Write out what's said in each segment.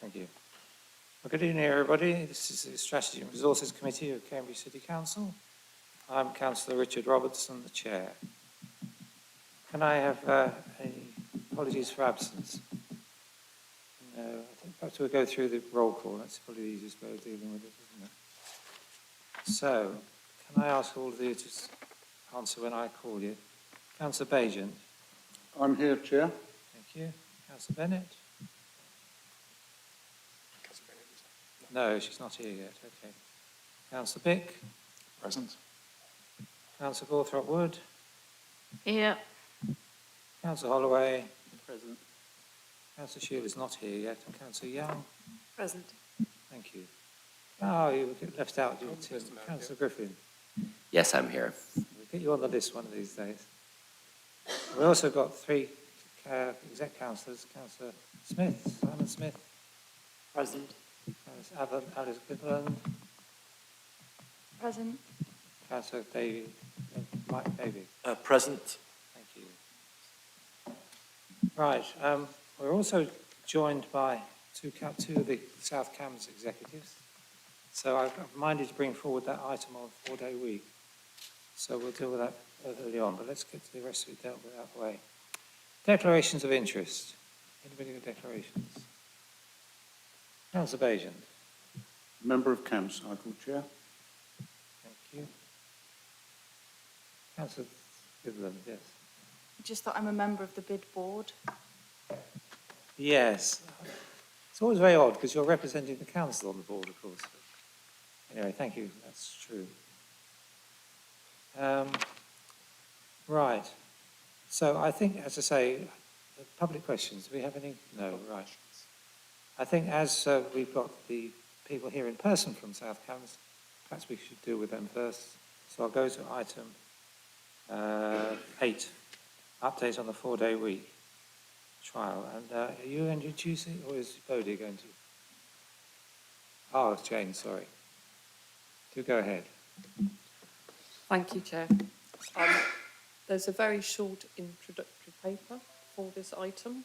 Thank you. Well, good evening, everybody. This is the Strategy and Resources Committee of Cambridge City Council. I'm Councillor Richard Robertson, the Chair. Can I have any apologies for absence? No, I think perhaps we'll go through the roll call. That's probably the easiest way of dealing with it, isn't it? So, can I ask all of you to answer when I call you? Councillor Bajent. I'm here, Chair. Thank you. Councillor Bennett. No, she's not here yet. Okay. Councillor Bick. Present. Councillor Gawthorpe-Wood. Here. Councillor Holloway. Present. Councillor Shield is not here yet. And Councillor Young. Present. Thank you. Oh, you were left out, didn't you? Councillor Griffin. Yes, I'm here. We'll get you on the list one of these days. We also got three exec councillors. Councillor Smith, Simon Smith. Present. Alice Goodland. Present. Councillor Davey, Mike Davey. Present. Thank you. Right. We're also joined by two of the South Cambs executives. So I've minded to bring forward that item on 4-day week. So we'll deal with that early on, but let's get to the rest of it dealt with out of the way. Declarations of interest. Anybody with declarations? Councillor Bajent. Member of Cam Cycle, Chair. Thank you. Councillor Goodland, yes. Just that I'm a member of the bid board. Yes. It's always very odd because you're representing the council on the board, of course. Anyway, thank you. That's true. Right. So I think, as I say, public questions. Do we have any? No, right. I think as we've got the people here in person from South Cambs, perhaps we should deal with them first. So I'll go to item 8, update on the 4-day week trial. And are you going to introduce it, or is Bodie going to? Oh, Jane, sorry. Do go ahead. Thank you, Chair. There's a very short introductory paper for this item,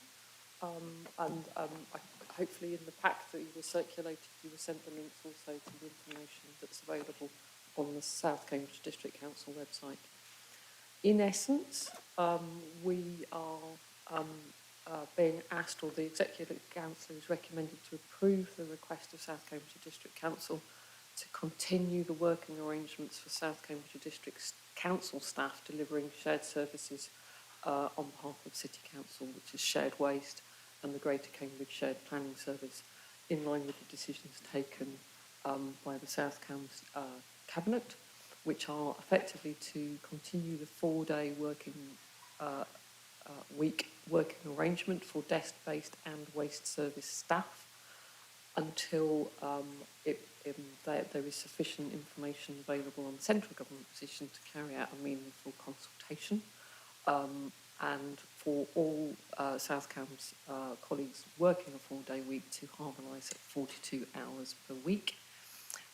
hopefully in the pack that you were circulated, you were sent the links also to the information that's available on the South Cambridge District Council website. In essence, we are being asked, or the Executive Council is recommended to approve the request of South Cambridge District Council to continue the working arrangements for South Cambridge District Council staff delivering shared services on behalf of City Council, which is shared waste and the Greater Cambridge Shared Planning Service, in line with the decisions taken by the South Cambs Cabinet, which are effectively to continue the 4-day week working arrangement for desk-based and waste service staff until there is sufficient information available on the central government position to carry out a meaningful consultation. And for all South Cambs colleagues working a 4-day week to harmonise at 42 hours per week.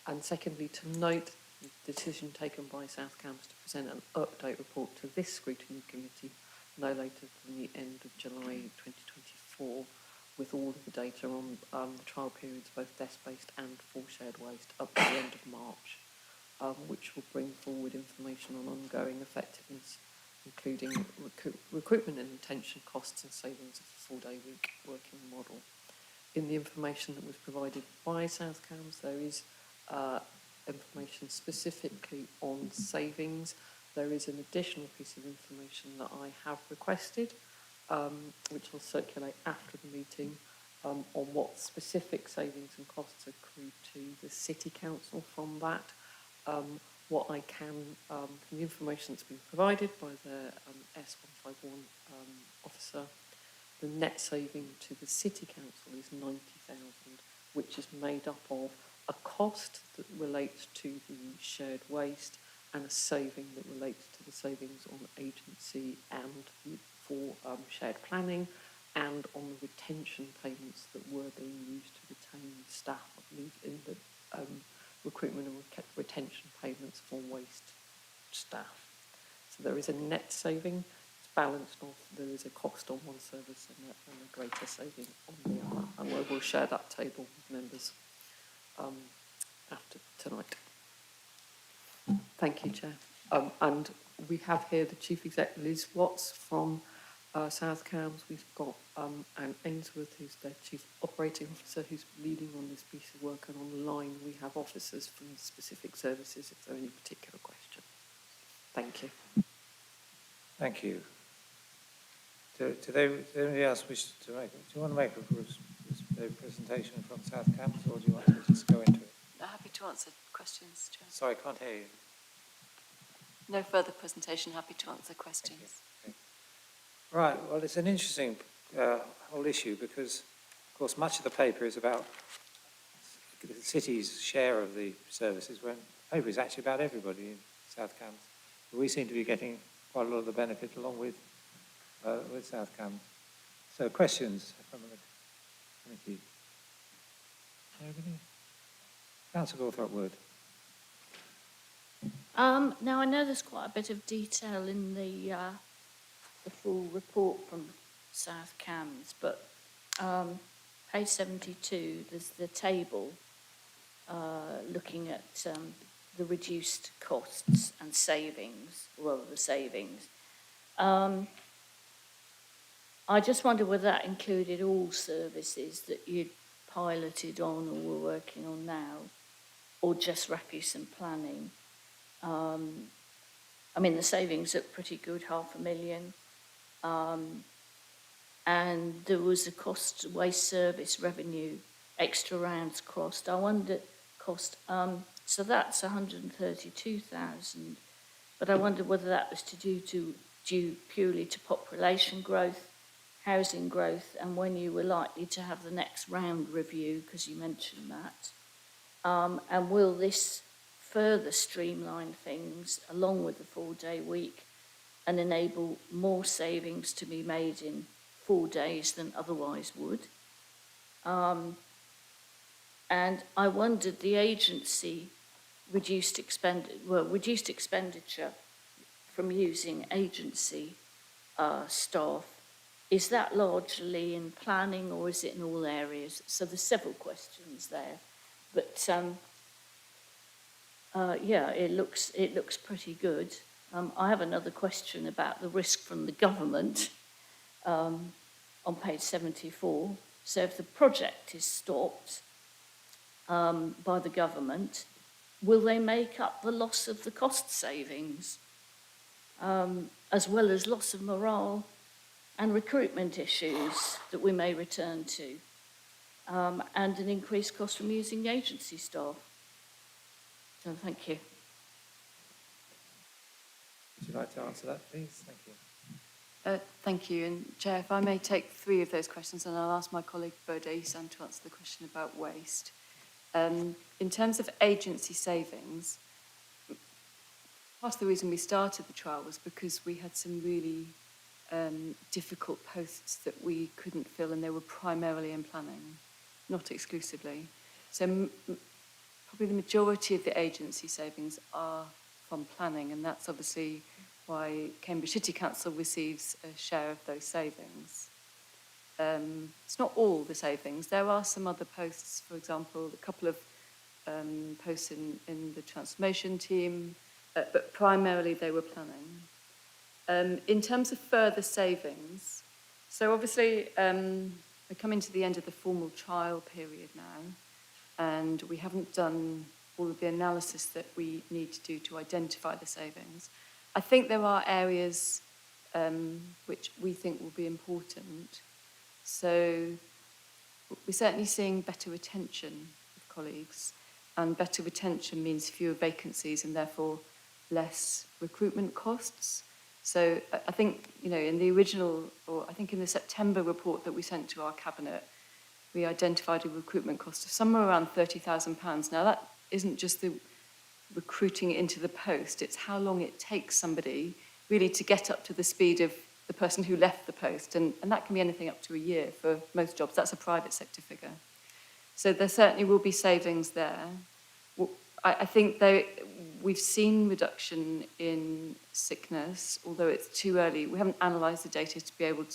And secondly, to note the decision taken by South Cambs to present an update report to this scrutiny committee no later than the end of July 2024, with all of the data on the trial periods, both desk-based and for shared waste, up to the end of March, which will bring forward information on ongoing effectiveness, including recruitment and retention costs and savings of the 4-day week working model. In the information that was provided by South Cambs, there is information specifically on savings. There is an additional piece of information that I have requested, which I'll circulate after the meeting, on what specific savings and costs accrue to the City Council from that. What I can, from the information that's been provided by the S151 officer, the net saving to the City Council is 90,000, which is made up of a cost that relates to the shared waste and a saving that relates to the savings on agency and for shared planning, and on the retention payments that were being used to retain staff, I believe, in the recruitment and retention payments for waste staff. So there is a net saving. It's balanced off. There is a cost on one service and a greater saving on the other. And we'll share that table with members after tonight. Thank you, Chair. And we have here the Chief Exec, Liz Watts from South Cambs. We've got Anne Ainsworth, who's their Chief Operating Officer, who's leading on this piece of work. And on the line, we have officers from specific services, if there are any particular questions. Thank you. Thank you. Does anybody else wish to make? Do you want to make a presentation from South Cambs, or do you want to just go into it? I'm happy to answer questions, Chair. Sorry, I can't hear you. No further presentation, happy to answer questions. Okay. Right, well, it's an interesting whole issue because, of course, much of the paper is about the city's share of the services, when the paper is actually about everybody in South Cambs. But we seem to be getting quite a lot of the benefit along with South Cambs. So, questions from the committee? Anybody? Councillor Gawthorpe-Wood. Now, I know there's quite a bit of detail in the full report from South Cambs, but page 72, there's the table looking at the reduced costs and savings, well, the savings. I just wonder whether that included all services that you'd piloted on or were working on now, or just refuse and planning. I mean, the savings look pretty good, $500,000. And there was a cost waste service revenue, extra rounds crossed. I wonder, so that's 132,000. But I wonder whether that was due purely to population growth, housing growth, and when you were likely to have the next round review, because you mentioned that. And will this further streamline things along with the 4-day week and enable more savings to be made in 4 days than otherwise would? And I wondered, the agency reduced expenditure from using agency staff. Is that largely in planning or is it in all areas? So there's several questions there, but yeah, it looks pretty good. I have another question about the risk from the government on page 74. So if the project is stopped by the government, will they make up the loss of the cost savings, as well as loss of morale and recruitment issues that we may return to, and an increased cost from using agency staff? So thank you. Would you like to answer that, please? Thank you. Thank you. And Chair, if I may take 3 of those questions, and I'll ask my colleague Bode Isan to answer the question about waste. In terms of agency savings, part of the reason we started the trial was because we had some really difficult posts that we couldn't fill, and they were primarily in planning, not exclusively. So probably the majority of the agency savings are from planning, and that's obviously why Cambridge City Council receives a share of those savings. It's not all the savings. There are some other posts, for example, a couple of posts in the transformation team, but primarily they were planning. In terms of further savings, so obviously we're coming to the end of the formal trial period now, and we haven't done all of the analysis that we need to do to identify the savings. I think there are areas which we think will be important. So we're certainly seeing better retention of colleagues, and better retention means fewer vacancies and therefore less recruitment costs. So I think, you know, in the original, or I think in the September report that we sent to our cabinet, we identified a recruitment cost of somewhere around £30,000. Now that isn't just the recruiting into the post, it's how long it takes somebody really to get up to the speed of the person who left the post, and that can be anything up to a year for most jobs. That's a private sector figure. So there certainly will be savings there. I think we've seen reduction in sickness, although it's too early. We haven't analysed the data to be able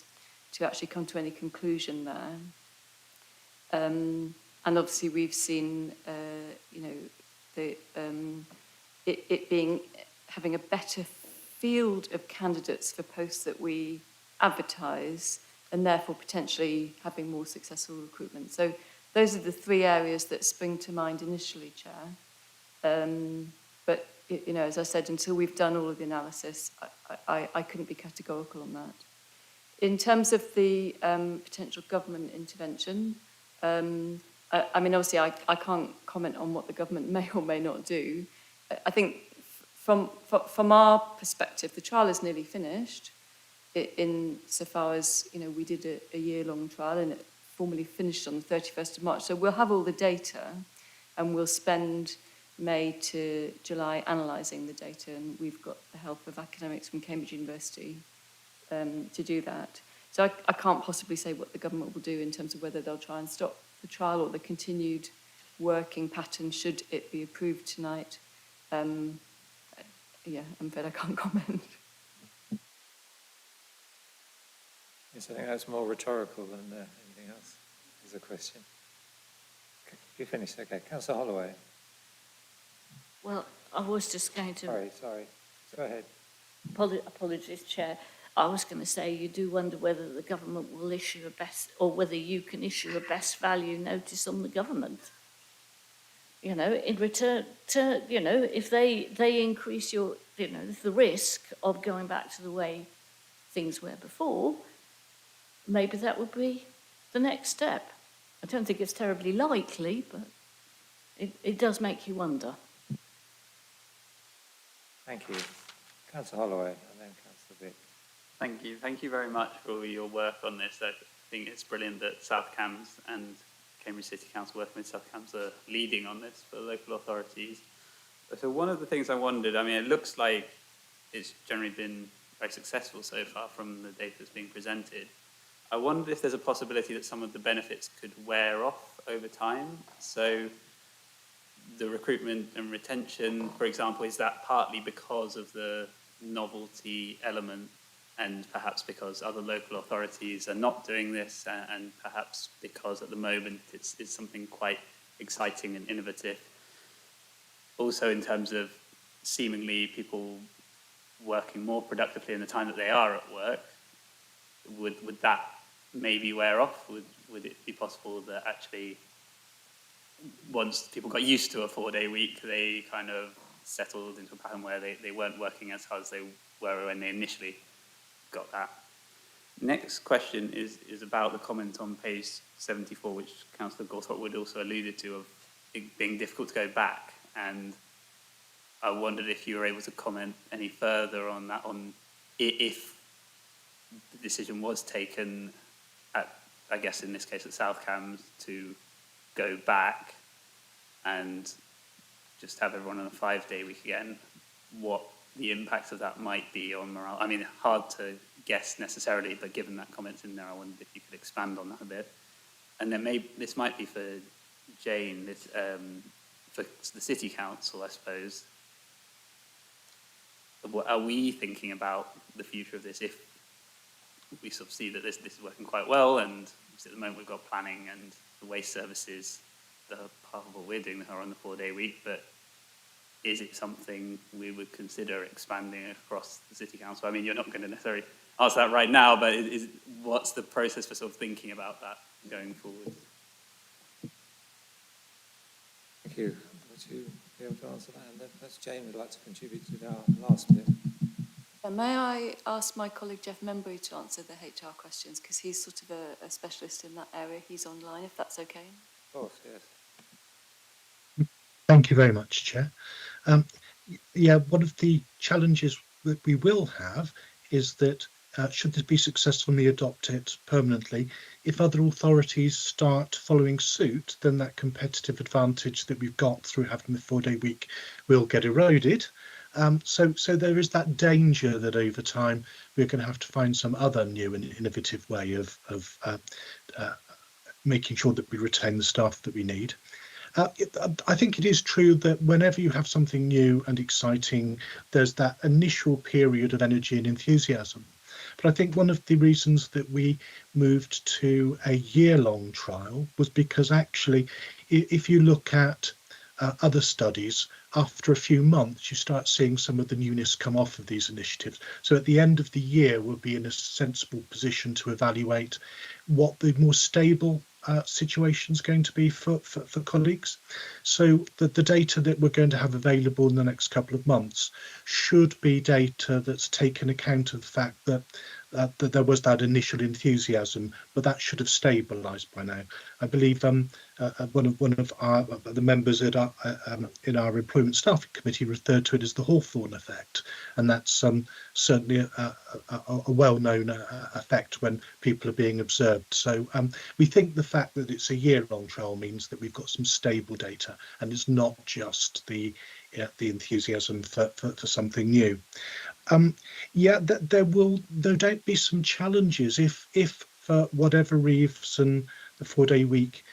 to actually come to any conclusion there. And obviously we've seen, you know, it being having a better field of candidates for posts that we advertise, and therefore potentially having more successful recruitment. So those are the three areas that spring to mind initially, Chair. But, you know, as I said, until we've done all of the analysis, I couldn't be categorical on that. In terms of the potential government intervention, I mean, obviously, I can't comment on what the government may or may not do. I think from our perspective, the trial is nearly finished. In so far as, you know, we did a year-long trial and it formally finished on the 31st of March. So we'll have all the data and we'll spend May to July analysing the data, and we've got the help of academics from Cambridge University to do that. So I can't possibly say what the government will do in terms of whether they'll try and stop the trial or the continued working pattern should it be approved tonight. Yeah, I'm afraid I can't comment. Yes, I think that's more rhetorical than anything else as a question. Okay, you finished? Okay. Councillor Holloway. Well, I was just going to... Sorry. Go ahead. Apologies, Chair. I was going to say, you do wonder whether the government will issue a best, or whether you can issue a best value notice on the government. You know, in return to, you know, if they increase your, you know, the risk of going back to the way things were before, maybe that would be the next step. I don't think it's terribly likely, but it does make you wonder. Thank you. Councillor Holloway and then Councillor Vick. Thank you. Thank you very much for all your work on this. I think it's brilliant that South Cambs and Cambridge City Council working with South Cambs are leading on this for local authorities. So one of the things I wondered, I mean, it looks like it's generally been very successful so far from the data that's being presented. I wondered if there's a possibility that some of the benefits could wear off over time. So the recruitment and retention, for example, is that partly because of the novelty element and perhaps because other local authorities are not doing this and perhaps because at the moment it's something quite exciting and innovative. Also in terms of seemingly people working more productively in the time that they are at work, would that maybe wear off? Would it be possible that actually once people got used to a 4-day week, they kind of settled into a pattern where they weren't working as hard as they were when they initially got that? Next question is about the comment on page 74, which Councillor Gawthorpe also alluded to, of it being difficult to go back. And I wondered if you were able to comment any further on that, on if the decision was taken at, I guess in this case at South Cambs, to go back and just have everyone on a 5-day week again, what the impact of that might be on morale. I mean, hard to guess necessarily, but given that comment's in there, I wondered if you could expand on that a bit. And then maybe this might be for Jane, this, for the City Council, I suppose. What are we thinking about the future of this if we sort of see that this is working quite well, and at the moment we've got planning and the waste services that are part of what we're doing that are on the 4-day week, but is it something we would consider expanding across the City Council? I mean, you're not going to necessarily answer that right now, but what's the process for sort of thinking about that going forward? Thank you. Would you be able to answer that? And then perhaps Jane would like to contribute to our last bit. May I ask my colleague Jeff Membry to answer the HR questions, because he's sort of a specialist in that area. He's online, if that's okay. Of course, yes. Thank you very much, Chair. Yeah, one of the challenges that we will have is that should this be successfully adopted permanently, if other authorities start following suit, then that competitive advantage that we've got through having the 4-day week will get eroded. So there is that danger that over time we're going to have to find some other new and innovative way of making sure that we retain the staff that we need. I think it is true that whenever you have something new and exciting, there's that initial period of energy and enthusiasm. But I think one of the reasons that we moved to a year-long trial was because actually, if you look at other studies, after a few months, you start seeing some of the newness come off of these initiatives. So at the end of the year, we'll be in a sensible position to evaluate what the more stable situation is going to be for colleagues. So the data that we're going to have available in the next couple of months should be data that's taken account of the fact that that there was that initial enthusiasm, but that should have stabilised by now. I believe one of our the members at our, in our employment staffing committee referred to it as the Hawthorne effect, and that's certainly a well-known effect when people are being observed. So we think the fact that it's a year-long trial means that we've got some stable data, and it's not just the enthusiasm for something new. Yeah, there will no doubt be some challenges if for whatever reason the 4-day week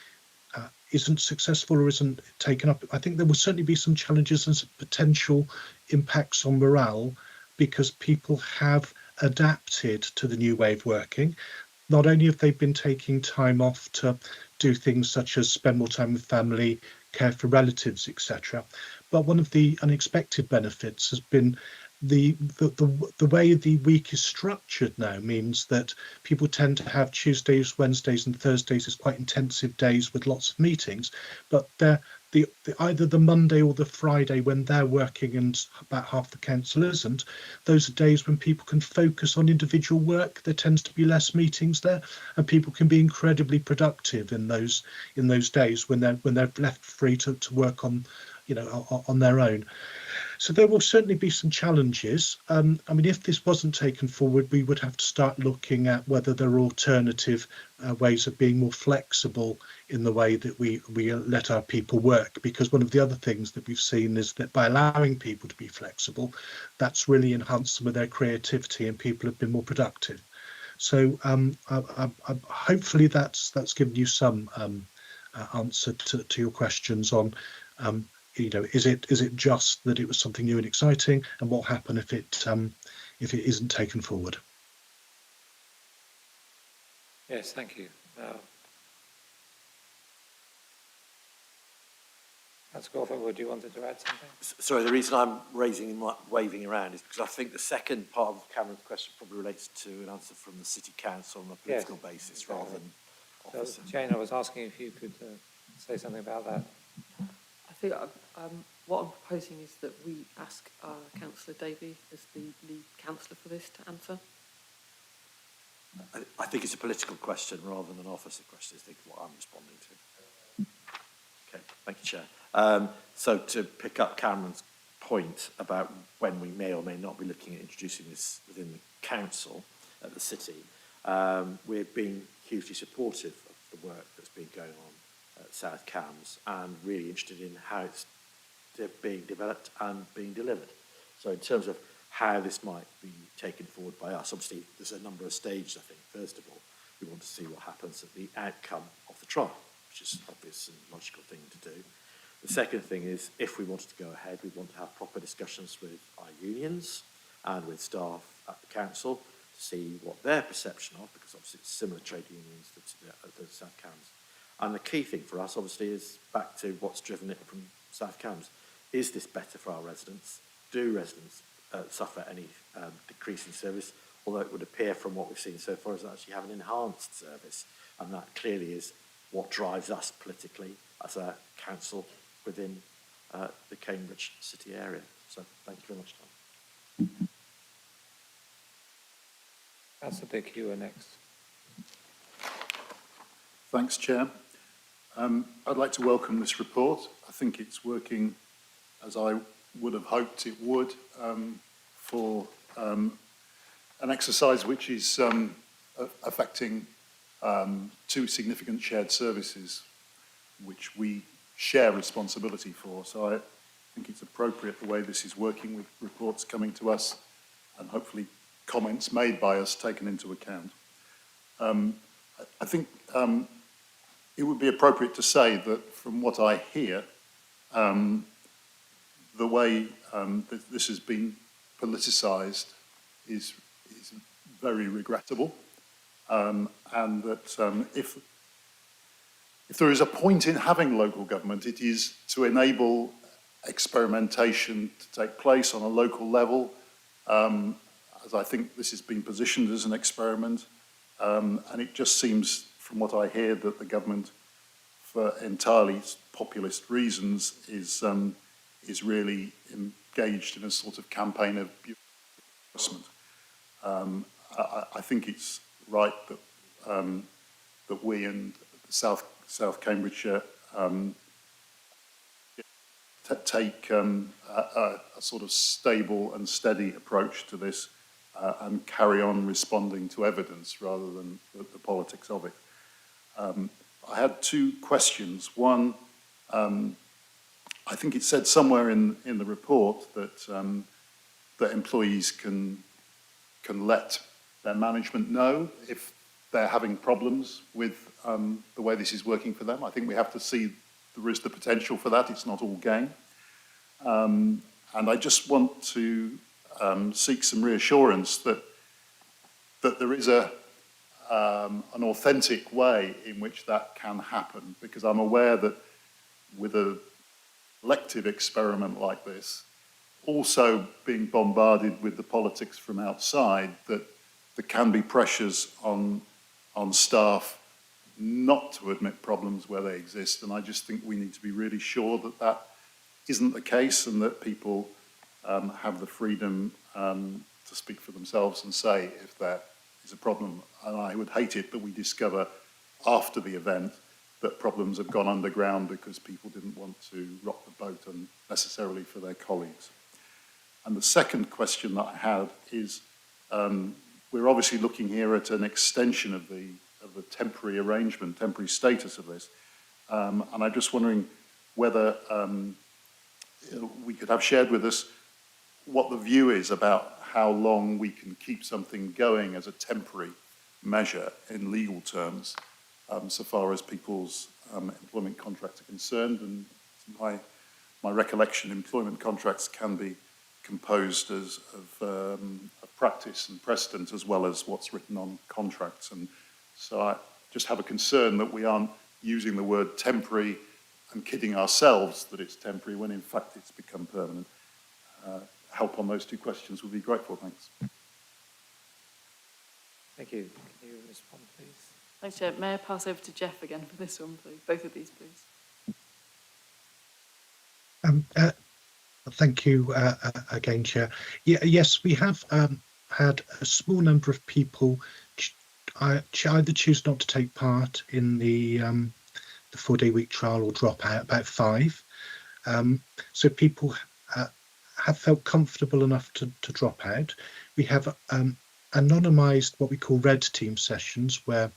isn't successful or isn't taken up. I think there will certainly be some challenges and some potential impacts on morale because people have adapted to the new way of working. Not only have they been taking time off to do things such as spend more time with family, care for relatives, etc., but one of the unexpected benefits has been the way the week is structured now means that people tend to have Tuesdays, Wednesdays, and Thursdays as quite intensive days with lots of meetings, but either the Monday or the Friday when they're working and about half the council isn't, those are days when people can focus on individual work. There tends to be less meetings there, and people can be incredibly productive in those days when they're left free to work on on their own. So there will certainly be some challenges. I mean, if this wasn't taken forward, we would have to start looking at whether there are alternative ways of being more flexible in the way that we let our people work. Because one of the other things that we've seen is that by allowing people to be flexible, that's really enhanced some of their creativity and people have been more productive. So hopefully that's given you some answer to your questions on is it just that it was something new and exciting, and what happened if it isn't taken forward? Yes, thank you. Councillor Crawford, you wanted to add something? Sorry, the reason I'm waving around is because I think the second part of Cameron's question probably relates to an answer from the City Council on a political basis exactly. rather than So, office. Jane, I was asking if you could say something about that. I think what I'm proposing is that we ask Councillor Davey as the lead councillor for this to answer. I think it's a political question rather than an officer question, I think what I'm responding to. Okay, thank you, Chair. So to pick up Cameron's point about when we may or may not be looking at introducing this within the council at the city, we're being hugely supportive of the work that's been going on at South Cambs and really interested in how it's being developed and being delivered. So in terms of how this might be taken forward by us, obviously there's a number of stages, I think. First of all, we want to see what happens at the outcome of the trial, which is an obvious and logical thing to do. The second thing is, if we wanted to go ahead, we want to have proper discussions with our unions and with staff at the council to see what their perception of, because obviously it's similar trade unions to South Cambs. And the key thing for us, obviously, is back to what's driven it from South Cambs. Is this better for our residents? Do residents suffer any decrease in service? Although it would appear from what we've seen so far is actually have an enhanced service, and that clearly is what drives us politically as a council within the Cambridge city area. So thank you very much, Tom. Councillor Dick, you are next. Thanks, Chair. I'd like to welcome this report. I think it's working as I would have hoped it would for an exercise which is affecting two significant shared services which we share responsibility for. So I think it's appropriate the way this is working, with reports coming to us and hopefully comments made by us taken into account. I think it would be appropriate to say that from what I hear, the way that this has been politicised is very regrettable, and that if there is a point in having local government, it is to enable experimentation to take place on a local level, as I think this has been positioned as an experiment, and it just seems, from what I hear, that the government, for entirely populist reasons, is really engaged in a sort of campaign of adjustment. I think it's right that that we and South Cambridgeshire take a sort of stable and steady approach to this and carry on responding to evidence rather than the politics of it. I had two questions. One, I think it said somewhere in the report that that employees can let their management know if they're having problems with the way this is working for them. I think we have to see there is the potential for that. It's not all game. And I just want to seek some reassurance that there is an authentic way in which that can happen, because I'm aware that with a elective experiment like this, also being bombarded with the politics from outside, that there can be pressures on staff not to admit problems where they exist. And I just think we need to be really sure that that isn't the case, and that people have the freedom to speak for themselves and say if there is a problem. And I would hate it that we discover after the event that problems have gone underground because people didn't want to rock the boat unnecessarily for their colleagues. And the second question that I had is, we're obviously looking here at an extension of the temporary arrangement, temporary status of this. And I'm just wondering whether we could have shared with us what the view is about how long we can keep something going as a temporary measure in legal terms, so far as people's employment contracts are concerned. And my recollection, employment contracts can be composed of practice and precedent as well as what's written on contracts. And so I just have a concern that we aren't using the word temporary and kidding ourselves that it's temporary when in fact it's become permanent. Help on those two questions would be grateful, thanks. Thank you. Can you respond, please? Thanks, Chair. May I pass over to Jeff again for this one, please? Both of these, please. Thank you again, Chair. Yes, we have had a small number of people either choose not to take part in the 4-day week trial or drop out, about 5. So people have felt comfortable enough to drop out. We have anonymised what we call red team sessions, where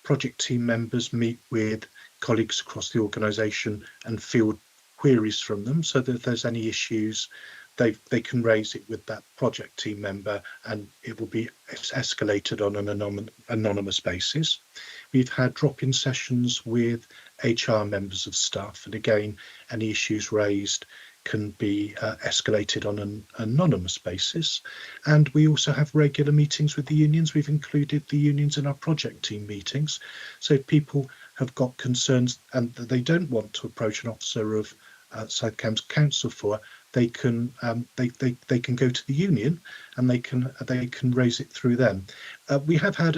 project team members meet with colleagues across the organisation and field queries from them, so that if there's any issues, they can raise it with that project team member and it will be escalated on an anonymous basis. We've had drop-in sessions with HR members of staff, and again, any issues raised can be escalated on an anonymous basis. And we also have regular meetings with the unions. We've included the unions in our project team meetings. So if people have got concerns and that they don't want to approach an officer of South Cambs Council for, they can go to the union and they can raise it through them. We have had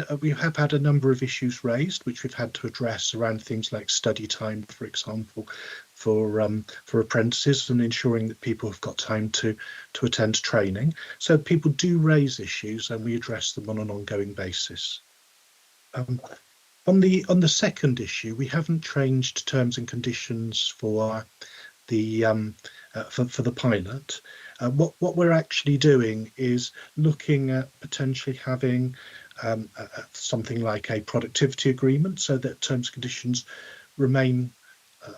a number of issues raised which we've had to address around things like study time, for example, for apprentices, and ensuring that people have got time to attend training. So people do raise issues and we address them on an ongoing basis. On the second issue, we haven't changed terms and conditions for the for the pilot. What we're actually doing is looking at potentially having something like a productivity agreement, so that terms and conditions remain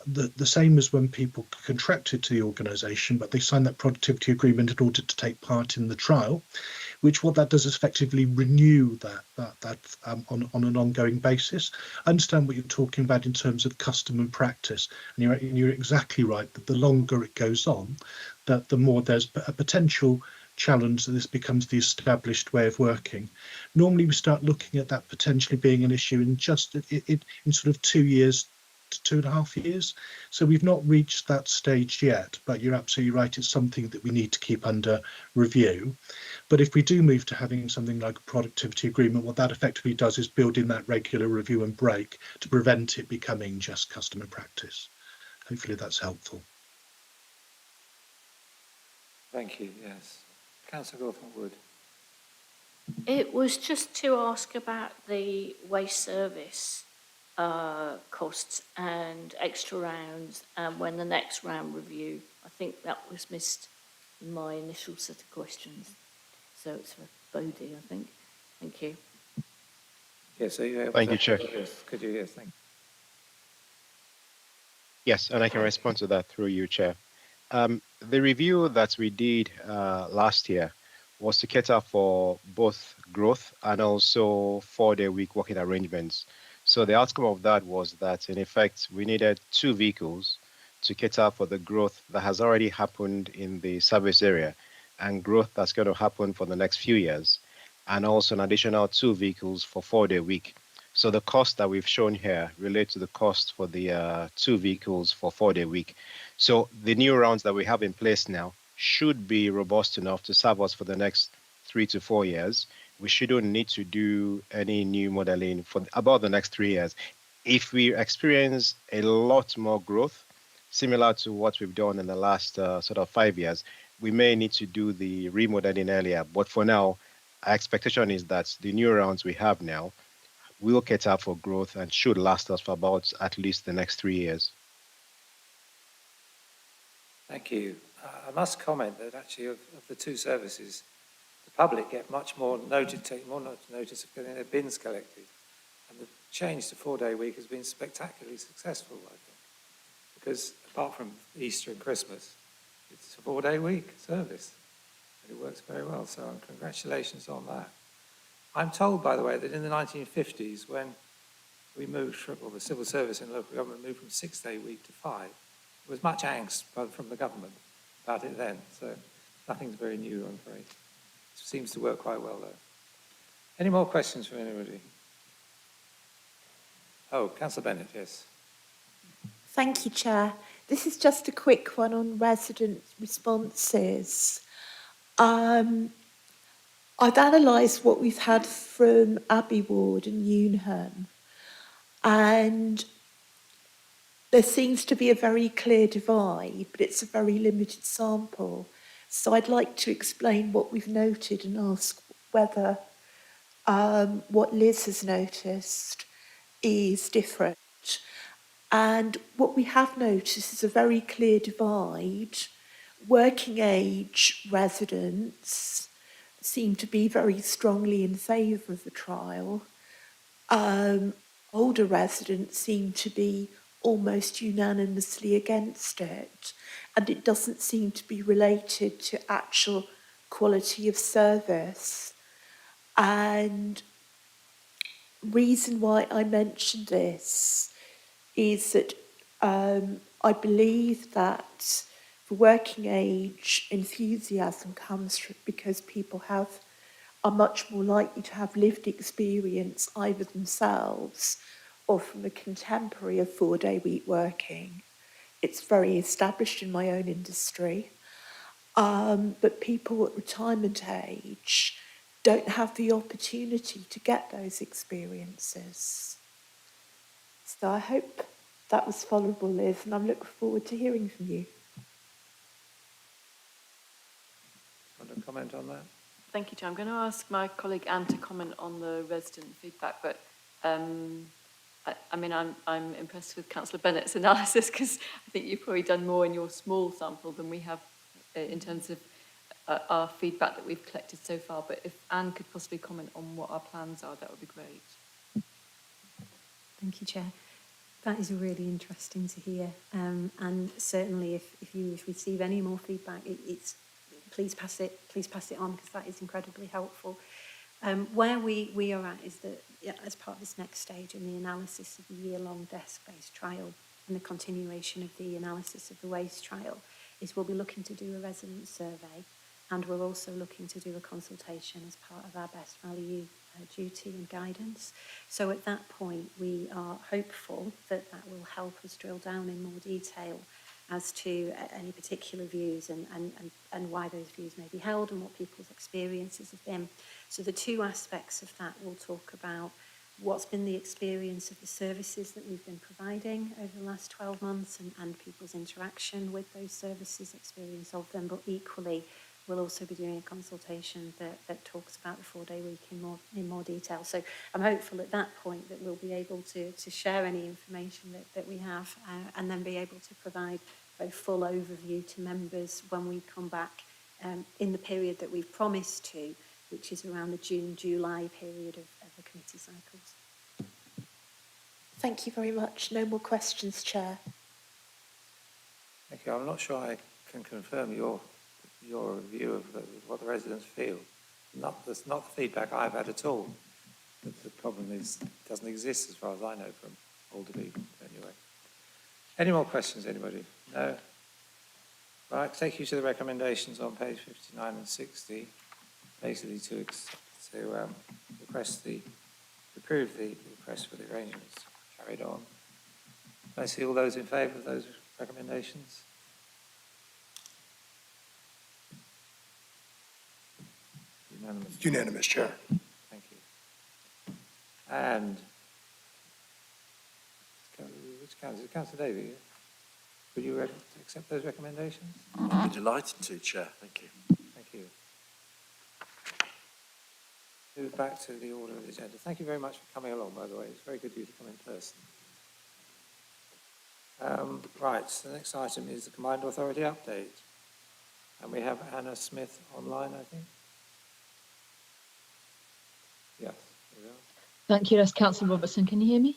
the same as when people contracted to the organisation, but they signed that productivity agreement in order to take part in the trial, which what that does is effectively renew that on an ongoing basis. I understand what you're talking about in terms of custom and practice, and you're exactly right that the longer it goes on, that the more there's a potential challenge that this becomes the established way of working. Normally, we start looking at that potentially being an issue in just in sort of 2 years to 2.5 years. So we've not reached that stage yet, but you're absolutely right. It's something that we need to keep under review. But if we do move to having something like a productivity agreement, what that effectively does is build in that regular review and break to prevent it becoming just customer practice. Hopefully that's helpful. Thank you, yes. Councillor Gawthorne-Wood. It was just to ask about the waste service costs and extra rounds and when the next round review. I think that was missed in my initial set of questions. So it's for Bodie, I think. Thank you. Yes, are you able Thank to? you, Chair. Yes, could you, yes, thank you. Yes, and I can respond to that through you, Chair. The review that we did last year was to cater for both growth and also 4-day week working arrangements. So the outcome of that was that, in effect, we needed 2 vehicles to cater for the growth that has already happened in the service area and growth that's going to happen for the next few years, and also an additional 2 vehicles for 4-day week. So the cost that we've shown here relate to the cost for the 2 vehicles for 4-day week. So the new rounds that we have in place now should be robust enough to serve us for the next 3 to 4 years. We shouldn't need to do any new modeling for about the next 3 years. If we experience a lot more growth, similar to what we've done in the last sort of 5 years, we may need to do the remodeling earlier. But for now, our expectation is that the new rounds we have now will cater for growth and should last us for about at least the next 3 years. Thank you. I must comment that actually of the 2 services, the public get much more notice, take more notice of getting their bins collected. And the change to 4-day week has been spectacularly successful, I think. Because apart from Easter and Christmas, it's a 4-day week service. And it works very well, so congratulations on that. I'm told, by the way, that in the 1950s, when we moved from, well, the civil service and local government moved from 6-day week to 5, there was much angst from the government about it then. So nothing's very new, I'm afraid. It seems to work quite well, though. Any more questions from anybody? Oh, Councillor Bennett, yes. Thank you, Chair. This is just a quick one on resident responses. I've analysed what we've had from Abbey Ward and Newnham, and there seems to be a very clear divide, but it's a very limited sample. So I'd like to explain what we've noted and ask whether what Liz has noticed is different. And what we have noticed is a very clear divide. Working age residents seem to be very strongly in favour of the trial. Older residents seem to be almost unanimously against it. And it doesn't seem to be related to actual quality of service. And reason why I mentioned this is that I believe that the working age enthusiasm comes because people are much more likely to have lived experience either themselves or from a contemporary of 4-day week working. It's very established in my own industry. But people at retirement age don't have the opportunity to get those experiences. So I hope that was followable, Liz, and I'm looking forward to hearing from you. Want to comment on that? Thank you, Chair. I'm going to ask my colleague Anne to comment on the resident feedback, but I mean, I'm impressed with Councillor Bennett's analysis because I think you've probably done more in your small sample than we have in terms of our feedback that we've collected so far. But if Anne could possibly comment on what our plans are, that would be great. Thank you, Chair. That is really interesting to hear. And certainly if you receive any more feedback, please pass it on, because that is incredibly helpful. Where we are at is that, as part of this next stage in the analysis of the year-long desk-based trial and the continuation of the analysis of the waste trial, is we'll be looking to do a resident survey, and we're also looking to do a consultation as part of our best value duty and guidance. So at that point, we are hopeful that that will help us drill down in more detail as to any particular views and why those views may be held and what people's experiences have been. So the two aspects of that will talk about what's been the experience of the services that we've been providing over the last 12 months and people's interaction with those services, experience of them, but equally we'll also be doing a consultation that talks about the 4-day week in more detail. So I'm hopeful at that point that we'll be able to share any information that we have and then be able to provide a very full overview to members when we come back in the period that we've promised to, which is around the June-July period of the committee cycles. Thank you very much. No more questions, Chair. Thank you. I'm not sure I can confirm your view of what the residents feel. That's not the feedback I've had at all. The problem is it doesn't exist as far as I know from older people anyway. Any more questions, anybody? No? Right, take you to the recommendations on page 59 and 60, basically to approve the request for the arrangements carried on. Can I see all those in favour of those recommendations? Unanimous. Unanimous, Chair. Thank you. And which councillor? Councillor Davey, would you accept those recommendations? I'd be delighted to, Chair. Thank you. Thank you. Move back to the order of the agenda. Thank you very much for coming along, by the way. It's very good of you to come in person. Right, so the next item is the Combined Authority update. And we have Anna Smith online, I think. Yes, there we are. Thank you, that's Councillor Robertson. Can you hear me?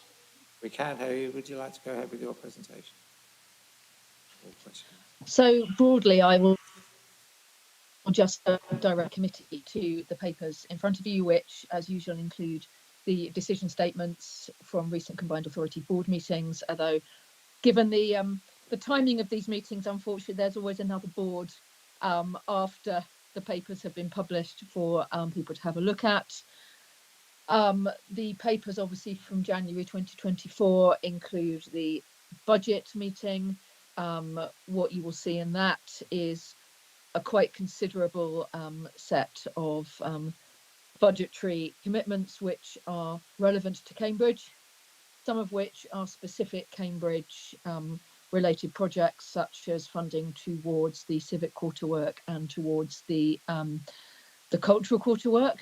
We can hear you. Would you like to go ahead with your presentation? Or questions? So broadly, I will just direct committee to the papers in front of you, which, as usual, include the decision statements from recent Combined Authority board meetings. Although, given the timing of these meetings, unfortunately, there's always another board after the papers have been published for people to have a look at. The papers, obviously, from January 2024 include the budget meeting. What you will see in that is a quite considerable set of budgetary commitments which are relevant to Cambridge, some of which are specific Cambridge related projects, such as funding towards the civic quarter work and towards the cultural quarter work.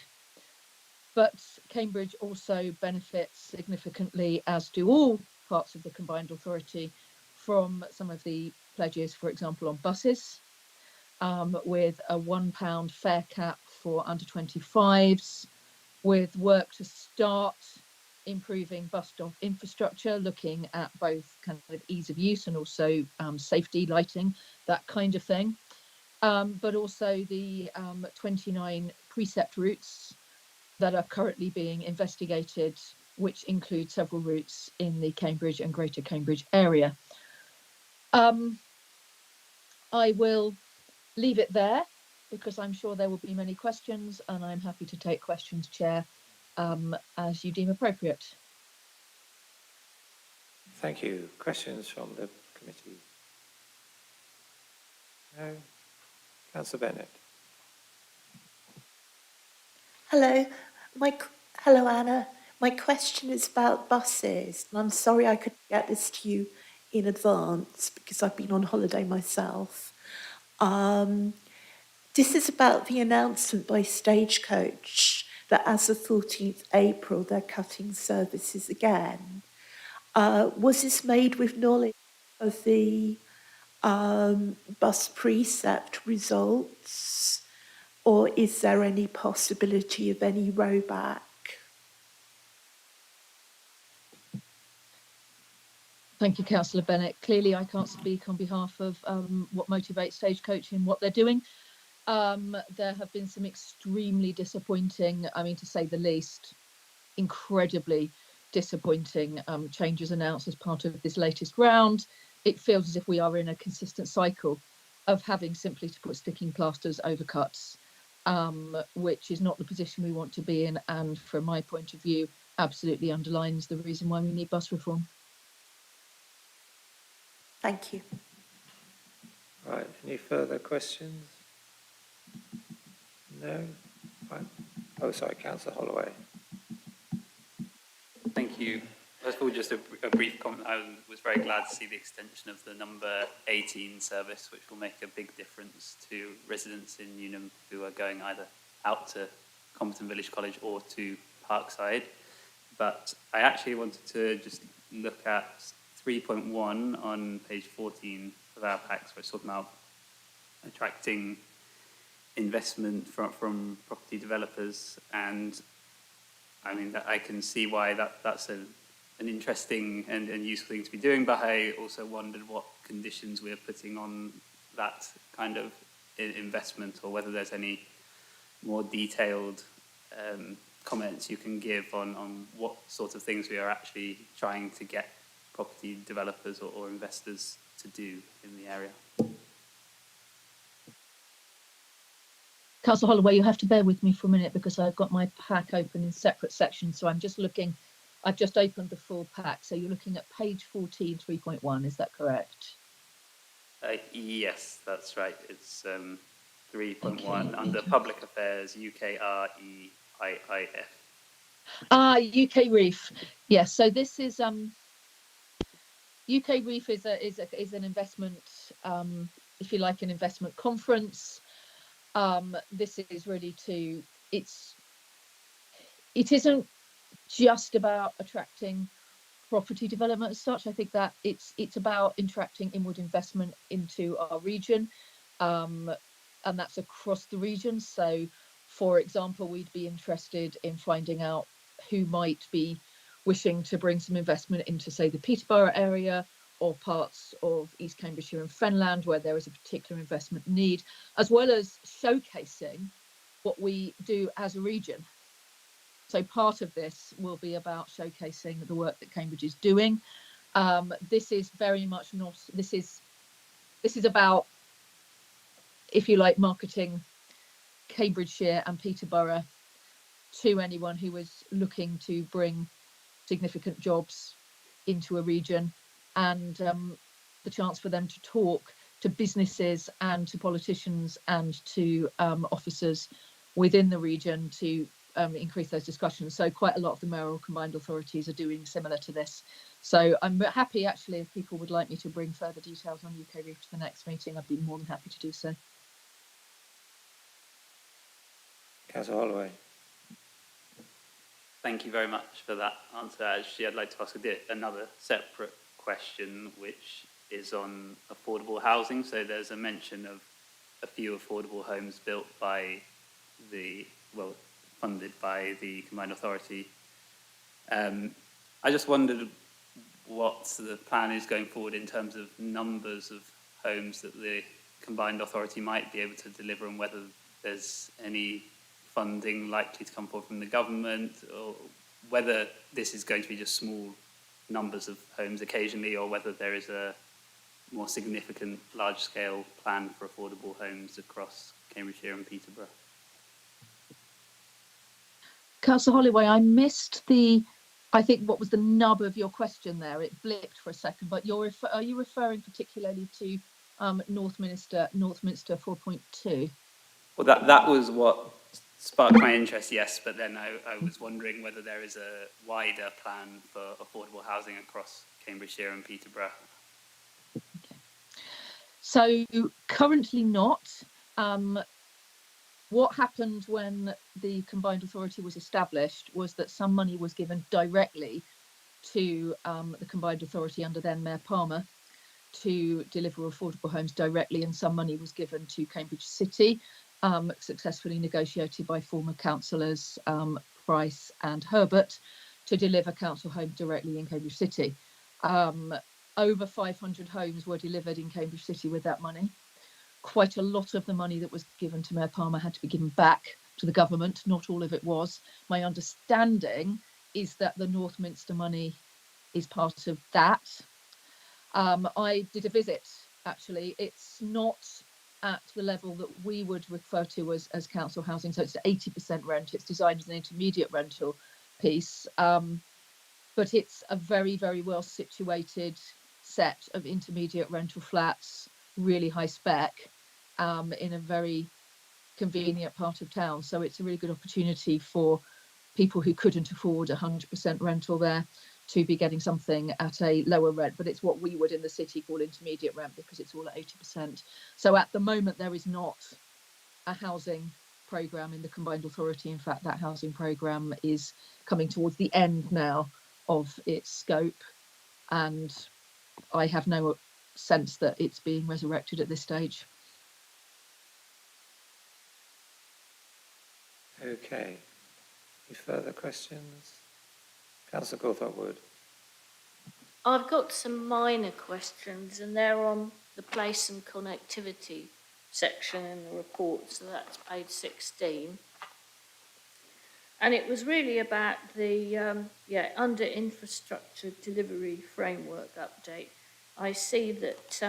But Cambridge also benefits significantly, as do all parts of the Combined Authority, from some of the pledges, for example, on buses, with a £1 fare cap for under 25s, with work to start improving bus stop infrastructure, looking at both kind of ease of use and also safety, lighting, that kind of thing. But also the 29 precept routes that are currently being investigated, which include several routes in the Cambridge and Greater Cambridge area. I will leave it there because I'm sure there will be many questions, and I'm happy to take questions, Chair, as you deem appropriate. Thank you. Questions from the committee? No? Councillor Bennett. Hello, hello, Anna. My question is about buses, and I'm sorry I couldn't get this to you in advance because I've been on holiday myself. This is about the announcement by Stagecoach that as of 14th April they're cutting services again. Was this made with knowledge of the bus precept results, or is there any possibility of any rollback? Thank you, Councillor Bennett. Clearly, I can't speak on behalf of what motivates Stagecoach and what they're doing. There have been some extremely disappointing, I mean, to say the least, incredibly disappointing changes announced as part of this latest round. It feels as if we are in a consistent cycle of having simply to put sticking plasters over cuts, which is not the position we want to be in, and from my point of view, absolutely underlines the reason why we need bus reform. Thank you. Right, any further questions? No? Right. Oh, sorry, Councillor Holloway. Thank you. First of all, just a brief comment. I was very glad to see the extension of the number 18 service, which will make a big difference to residents in Newnham who are going either out to Compton Village College or to Parkside. But I actually wanted to just look at 3.1 on page 14 of our packs, where it's talking about attracting investment from property developers. And I mean, I can see why that's an interesting and useful thing to be doing, but I also wondered what conditions we're putting on that kind of investment, or whether there's any more detailed comments you can give on what sort of things we are actually trying to get property developers or investors to do in the area. Councillor Holloway, you have to bear with me for a minute because I've got my pack open in separate sections. So I'm just looking, I've just opened the full pack. So you're looking at page 14, 3.1, is that correct? Yes, that's right. It's 3.1 Okay. under Public Affairs, UKREIIF. UK Reef. Yes, so this is UK Reef is an investment, if you like, an investment conference. This is really it isn't just about attracting property development as such. I think that it's about attracting inward investment into our region, and that's across the region. So, for example, we'd be interested in finding out who might be wishing to bring some investment into, say, the Peterborough area or parts of East Cambridgeshire and Fenland, where there is a particular investment need, as well as showcasing what we do as a region. So part of this will be about showcasing the work that Cambridge is doing. This is very much not, this is about, if you like, marketing Cambridgeshire and Peterborough to anyone who is looking to bring significant jobs into a region, and the chance for them to talk to businesses and to politicians and to officers within the region to increase those discussions. So quite a lot of the mayoral combined authorities are doing similar to this. So I'm happy, actually, if people would like me to bring further details on UK Reef to the next meeting, I'd be more than happy to do so. Councillor Holloway. Thank you very much for that answer. Actually, I'd like to ask another separate question, which is on affordable housing. So there's a mention of a few affordable homes built by funded by the Combined Authority. I just wondered what the plan is going forward in terms of numbers of homes that the Combined Authority might be able to deliver, and whether there's any funding likely to come forward from the government, or whether this is going to be just small numbers of homes occasionally, or whether there is a more significant large-scale plan for affordable homes across Cambridgeshire and Peterborough. Councillor Holloway, I missed I think what was the nub of your question there? It blipped for a second, but are you referring particularly to Northminster 4.2? Well, that was what sparked my interest, yes, but then I was wondering whether there is a wider plan for affordable housing across Cambridgeshire and Peterborough. Okay. So currently not. What happened when the Combined Authority was established was that some money was given directly to the Combined Authority under then Mayor Palmer to deliver affordable homes directly, and some money was given to Cambridge City, successfully negotiated by former councillors Price and Herbert, to deliver council homes directly in Cambridge City. over 500 homes were delivered in Cambridge City with that money. Quite a lot of the money that was given to Mayor Palmer had to be given back to the government. Not all of it was. My understanding is that the Northminster money is part of that. I did a visit, actually. It's not at the level that we would refer to as council housing, so it's 80% rent. It's designed as an intermediate rental piece, but it's a very, very well situated set of intermediate rental flats, really high spec, in a very convenient part of town. So it's a really good opportunity for people who couldn't afford 100% rental there to be getting something at a lower rent, but it's what we would in the city call intermediate rent because it's all at 80%. So at the moment, there is not a housing programme in the combined authority. In fact, that housing programme is coming towards the end now of its scope, and I have no sense that it's being resurrected at this stage. Okay. Any further questions? Councillor Gawthorpe-Wood. I've got some minor questions, and they're on the place and connectivity section in the report, so that's page 16. And it was really about the, under infrastructure delivery framework update. I see that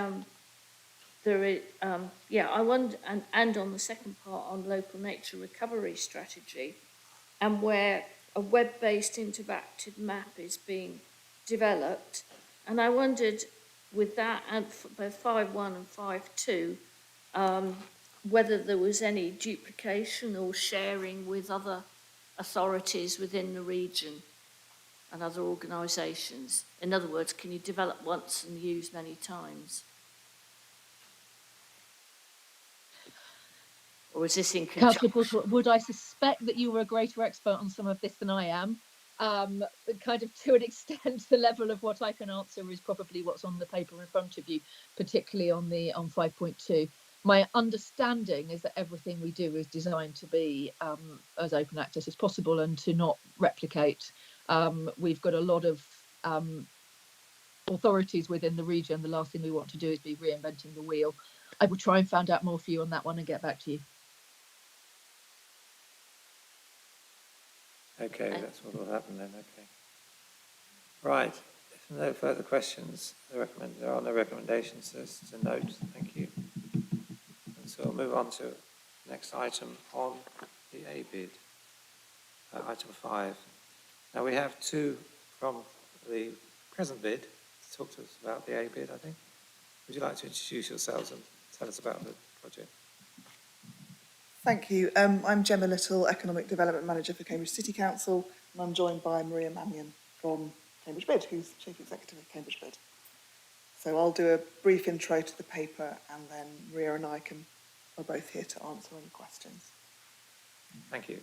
there is, I wonder, and on the second part on local nature recovery strategy, and where a web-based interactive map is being developed. And I wondered, with that, and both 5.1 and 5.2, whether there was any duplication or sharing with other authorities within the region and other organisations. In other words, can you develop once and use many times? Or is this in conjunction? Councillor Wood, I suspect that you were a greater expert on some of this than I am. Kind of to an extent, the level of what I can answer is probably what's on the paper in front of you, particularly on 5.2. My understanding is that everything we do is designed to be as open access as possible and to not replicate. We've got a lot of authorities within the region. The last thing we want to do is be reinventing the wheel. I will try and find out more for you on that one and get back to you. Okay, that's what will happen then, okay. Right, if no further questions, there are no recommendations, there's a note, thank you. And so we'll move on to the next item on the A bid, item 5. Now we have two from the present bid to talk to us about the A bid, I think. Would you like to introduce yourselves and tell us about the project? Thank you. I'm Gemma Little, Economic Development Manager for Cambridge City Council, and I'm joined by Maria Mannion from Cambridge Bid, who's Chief Executive of Cambridge Bid. So I'll do a brief intro to the paper, and then Maria and I are both here to answer any questions. Thank you.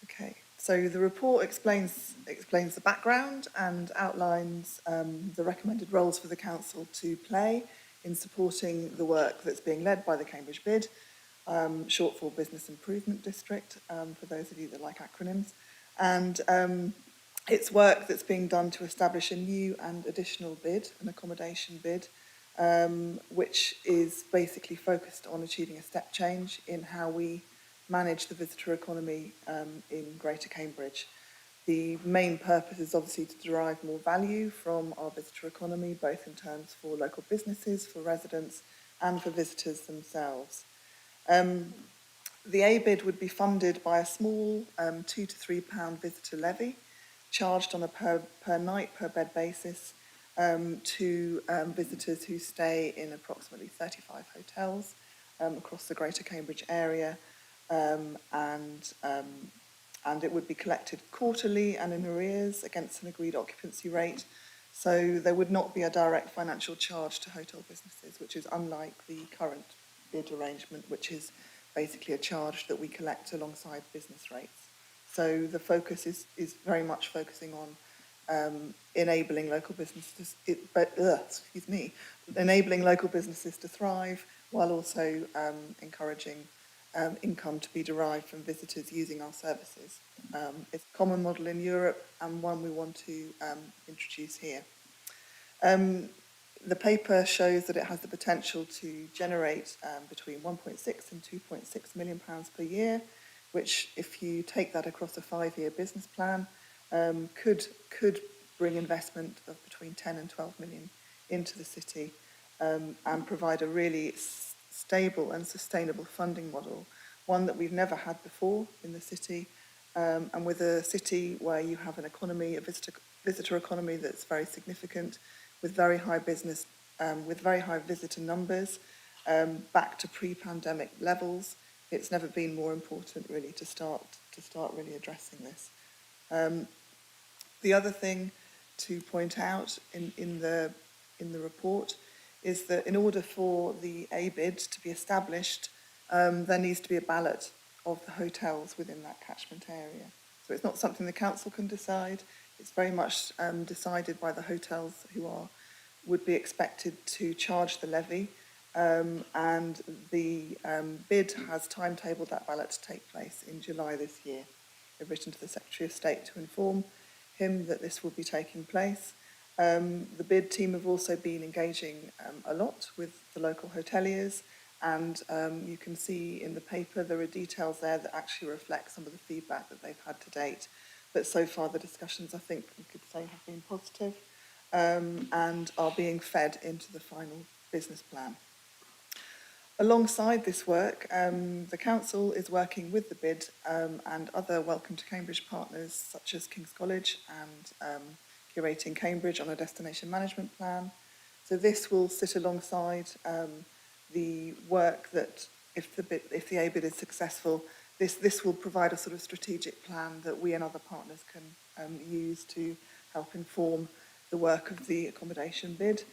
Okay, so the report explains the background and outlines the recommended roles for the council to play in supporting the work that's being led by the Cambridge Bid, short for Business Improvement District, for those of you that like acronyms, and it's work that's being done to establish a new and additional bid, an accommodation bid, which is basically focused on achieving a step change in how we manage the visitor economy in Greater Cambridge. The main purpose is obviously to derive more value from our visitor economy, both in terms for local businesses, for residents, and for visitors themselves. The A bid would be funded by a small £2 to £3 visitor levy, charged on a per night, per bed basis to visitors who stay in approximately 35 hotels across the Greater Cambridge area, and it would be collected quarterly and in arrears against an agreed occupancy rate. So there would not be a direct financial charge to hotel businesses, which is unlike the current bid arrangement, which is basically a charge that we collect alongside business rates. So the focus is very much focusing on enabling local businesses, enabling local businesses to thrive, while also encouraging income to be derived from visitors using our services. It's a common model in Europe and one we want to introduce here. The paper shows that it has the potential to generate between 1.6 and 2.6 million pounds per year, which, if you take that across a 5-year business plan, could bring investment of between 10 and 12 million into the city, and provide a really stable and sustainable funding model, one that we've never had before in the city, and with a city where you have an economy, a visitor economy that's very significant, with very high visitor numbers, back to pre-pandemic levels. It's never been more important, really, to start really addressing this. The other thing to point out in the report is that in order for the ABID to be established, there needs to be a ballot of the hotels within that catchment area. So it's not something the council can decide. It's very much decided by the hotels who would be expected to charge the levy, and the BID has timetabled that ballot to take place in July this year. They've written to the Secretary of State to inform him that this will be taking place. The BID team have also been engaging a lot with the local hoteliers, and you can see in the paper there are details there that actually reflect some of the feedback that they've had to date. But so far the discussions, I think we could say, have been positive, and are being fed into the final business plan. Alongside this work, the council is working with the BID and other Welcome to Cambridge partners such as King's College and Curating Cambridge on a destination management plan. So this will sit alongside the work that, if the ABID is successful, this will provide a sort of strategic plan that we and other partners can use to help inform the work of the accommodation BID.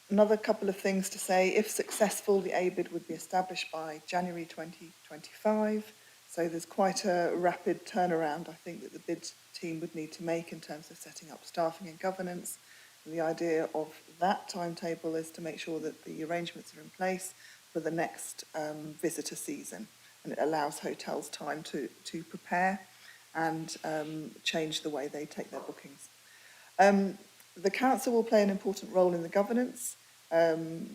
Another couple of things to say: if successful, the ABID would be established by January 2025. So there's quite a rapid turnaround, I think, that the BID team would need to make in terms of setting up staffing and governance. And the idea of that timetable is to make sure that the arrangements are in place for the next visitor season, and it allows hotels time to prepare and change the way they take their bookings. The council will play an important role in the governance.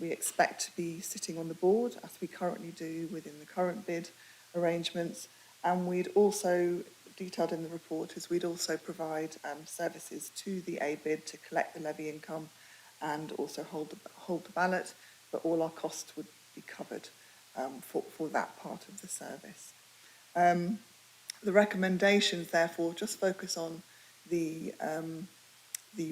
We expect to be sitting on the board, as we currently do within the current BID arrangements, and we'd also, detailed in the report, is we'd also provide services to the ABID to collect the levy income and also hold the ballot, but all our costs would be covered for that part of the service. The recommendations, therefore, just focus on the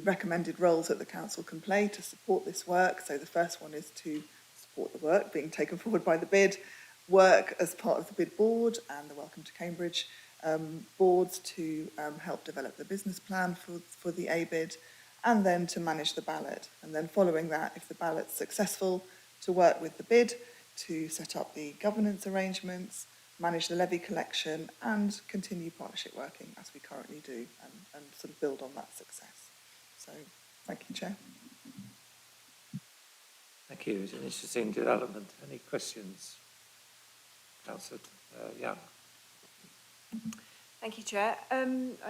recommended roles that the council can play to support this work. So the first one is to support the work being taken forward by the BID, work as part of the BID board and the Welcome to Cambridge boards to help develop the business plan for the ABID, and then to manage the ballot. And then following that, if the ballot's successful, to work with the BID to set up the governance arrangements, manage the levy collection, and continue partnership working as we currently do, and sort of build on that success. So, thank you, Chair. Thank you. It's an interesting development. Any questions? Councillor Young. Thank you, Chair.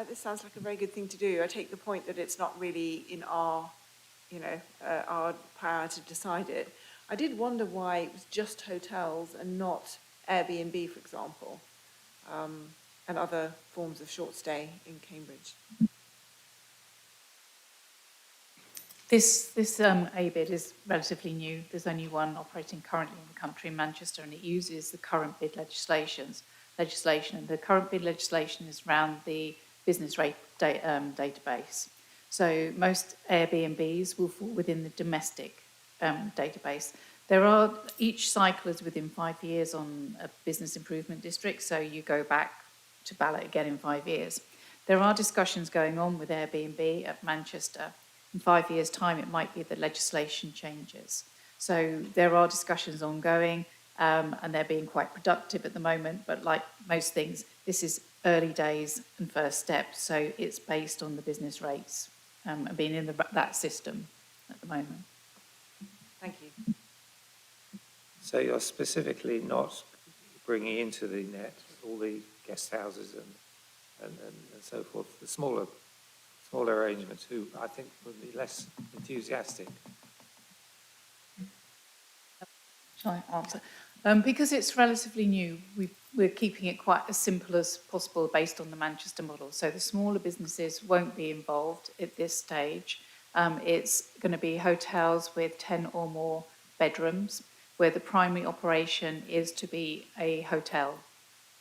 This sounds like a very good thing to do. I take the point that it's not really in our power to decide it. I did wonder why it was just hotels and not Airbnb, for example, and other forms of short stay in Cambridge. This ABID is relatively new. There's only one operating currently in the country, in Manchester, and it uses the current BID legislation. And the current BID legislation is around the business rate database. So most Airbnbs will fall within the domestic database. Each cycle is within 5 years on a business improvement district, so you go back to ballot again in 5 years. There are discussions going on with Airbnb at Manchester. In 5 years' time, it might be that legislation changes. So there are discussions ongoing, and they're being quite productive at the moment. But like most things, this is early days and first steps. So it's based on the business rates and being in that system at the moment. Thank you. So you're specifically not bringing into the net all the guest houses and so forth, the smaller smaller arrangements who I think would be less enthusiastic? Shall I answer? Because it's relatively new, we're keeping it quite as simple as possible based on the Manchester model. So the smaller businesses won't be involved at this stage. It's going to be hotels with 10 or more bedrooms, where the primary operation is to be a hotel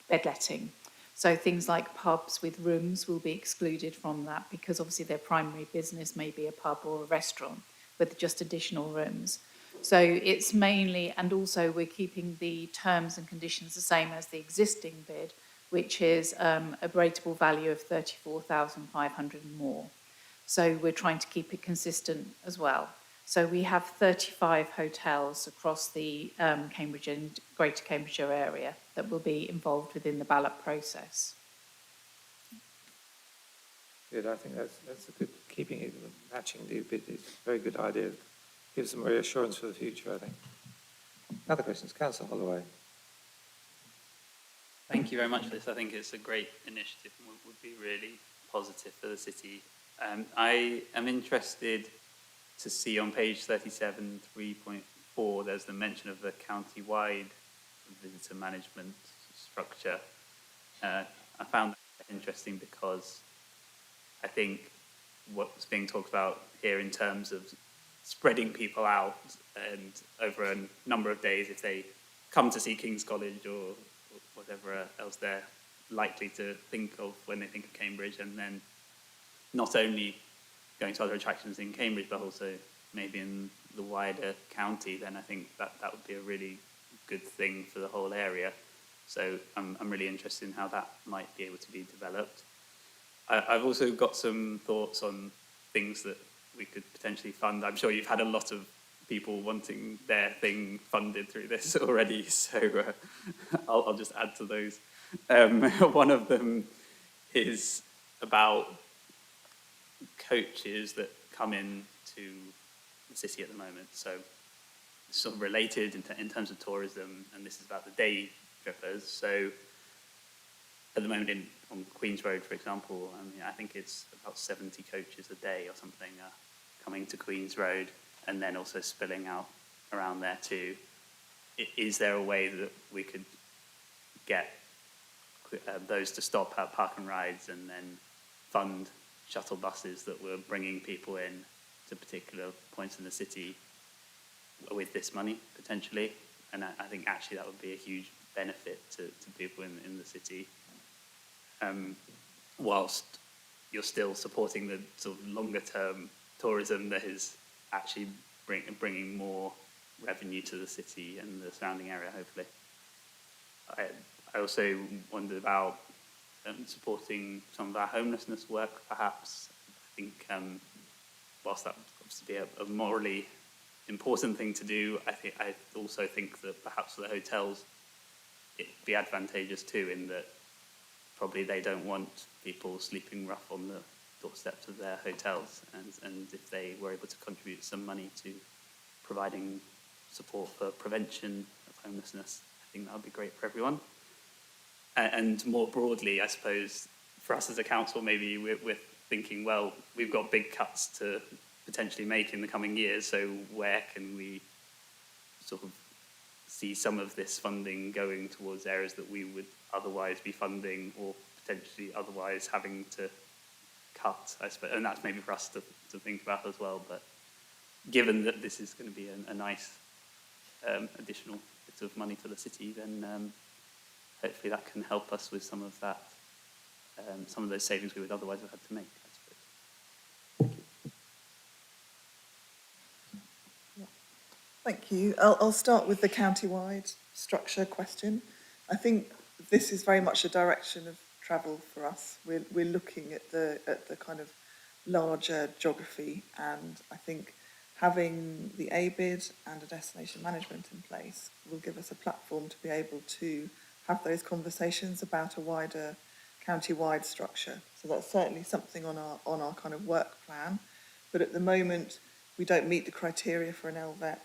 bedletting. So things like pubs with rooms will be excluded from that because obviously their primary business may be a pub or a restaurant with just additional rooms. So it's mainly, and also we're keeping the terms and conditions the same as the existing bid, which is a rateable value of 34,500 and more. So we're trying to keep it consistent as well. So we have 35 hotels across the Cambridge and Greater Cambridgeshire area that will be involved within the ballot process. Good, I think that's a good, keeping it, matching the bid is a very good idea. Gives them reassurance for the future, I think. Other questions? Councillor Holloway. Thank you very much for this. I think it's a great initiative and would be really positive for the city. I am interested to see on page 37, 3.4, there's the mention of the county-wide visitor management structure. I found that interesting because I think what's being talked about here in terms of spreading people out and over a number of days, if they come to see King's College or whatever else they're likely to think of when they think of Cambridge, and then not only going to other attractions in Cambridge, but also maybe in the wider county, then I think that would be a really good thing for the whole area. So I'm really interested in how that might be able to be developed. I've also got some thoughts on things that we could potentially fund. I'm sure you've had a lot of people wanting their thing funded through this already, so I'll just add to those. One of them is about coaches that come in to the city at the moment. So it's sort of related in terms of tourism, and this is about the day trippers. So at the moment on Queen's Road, for example, I think it's about 70 coaches a day or something coming to Queen's Road and then also spilling out around there too. Is there a way that we could get those to stop at park and rides and then fund shuttle buses that were bringing people in to particular points in the city with this money, potentially? And I think actually that would be a huge benefit to people in the city. Whilst you're still supporting the sort of longer term tourism that is actually bringing more revenue to the city and the surrounding area, hopefully. I also wondered about supporting some of our homelessness work, perhaps. I think whilst that would obviously be a morally important thing to do, I also think that perhaps for the hotels it'd be advantageous too, in that probably they don't want people sleeping rough on the doorsteps of their hotels, and if they were able to contribute some money to providing support for prevention of homelessness, I think that would be great for everyone. And more broadly, I suppose, for us as a council, maybe we're thinking, well, we've got big cuts to potentially make in the coming years, so where can we sort of see some of this funding going towards areas that we would otherwise be funding or potentially otherwise having to cut, I suppose, and that's maybe for us to think about as well. But given that this is going to be a nice additional bit of money for the city, then hopefully that can help us with some of that, some of those savings we would otherwise have had to make, I suppose. Thank you. I'll start with the county-wide structure question. I think this is very much a direction of travel for us. We're looking at the kind of larger geography, and I think having the ABID and a destination management in place will give us a platform to be able to have those conversations about a wider county-wide structure. So that's certainly something on our kind of work plan. But at the moment, we don't meet the criteria for an LVEP.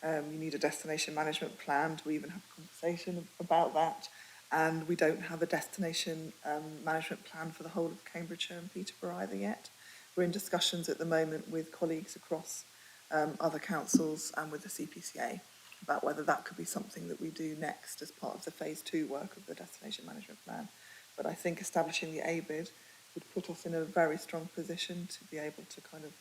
You need a destination management plan to even have a conversation about that. And we don't have a destination management plan for the whole of Cambridgeshire and Peterborough either yet. we're in discussions at the moment with colleagues across other councils and with the CPCA about whether that could be something that we do next as part of the phase 2 work of the destination management plan. But I think establishing the ABID would put us in a very strong position to be able to kind of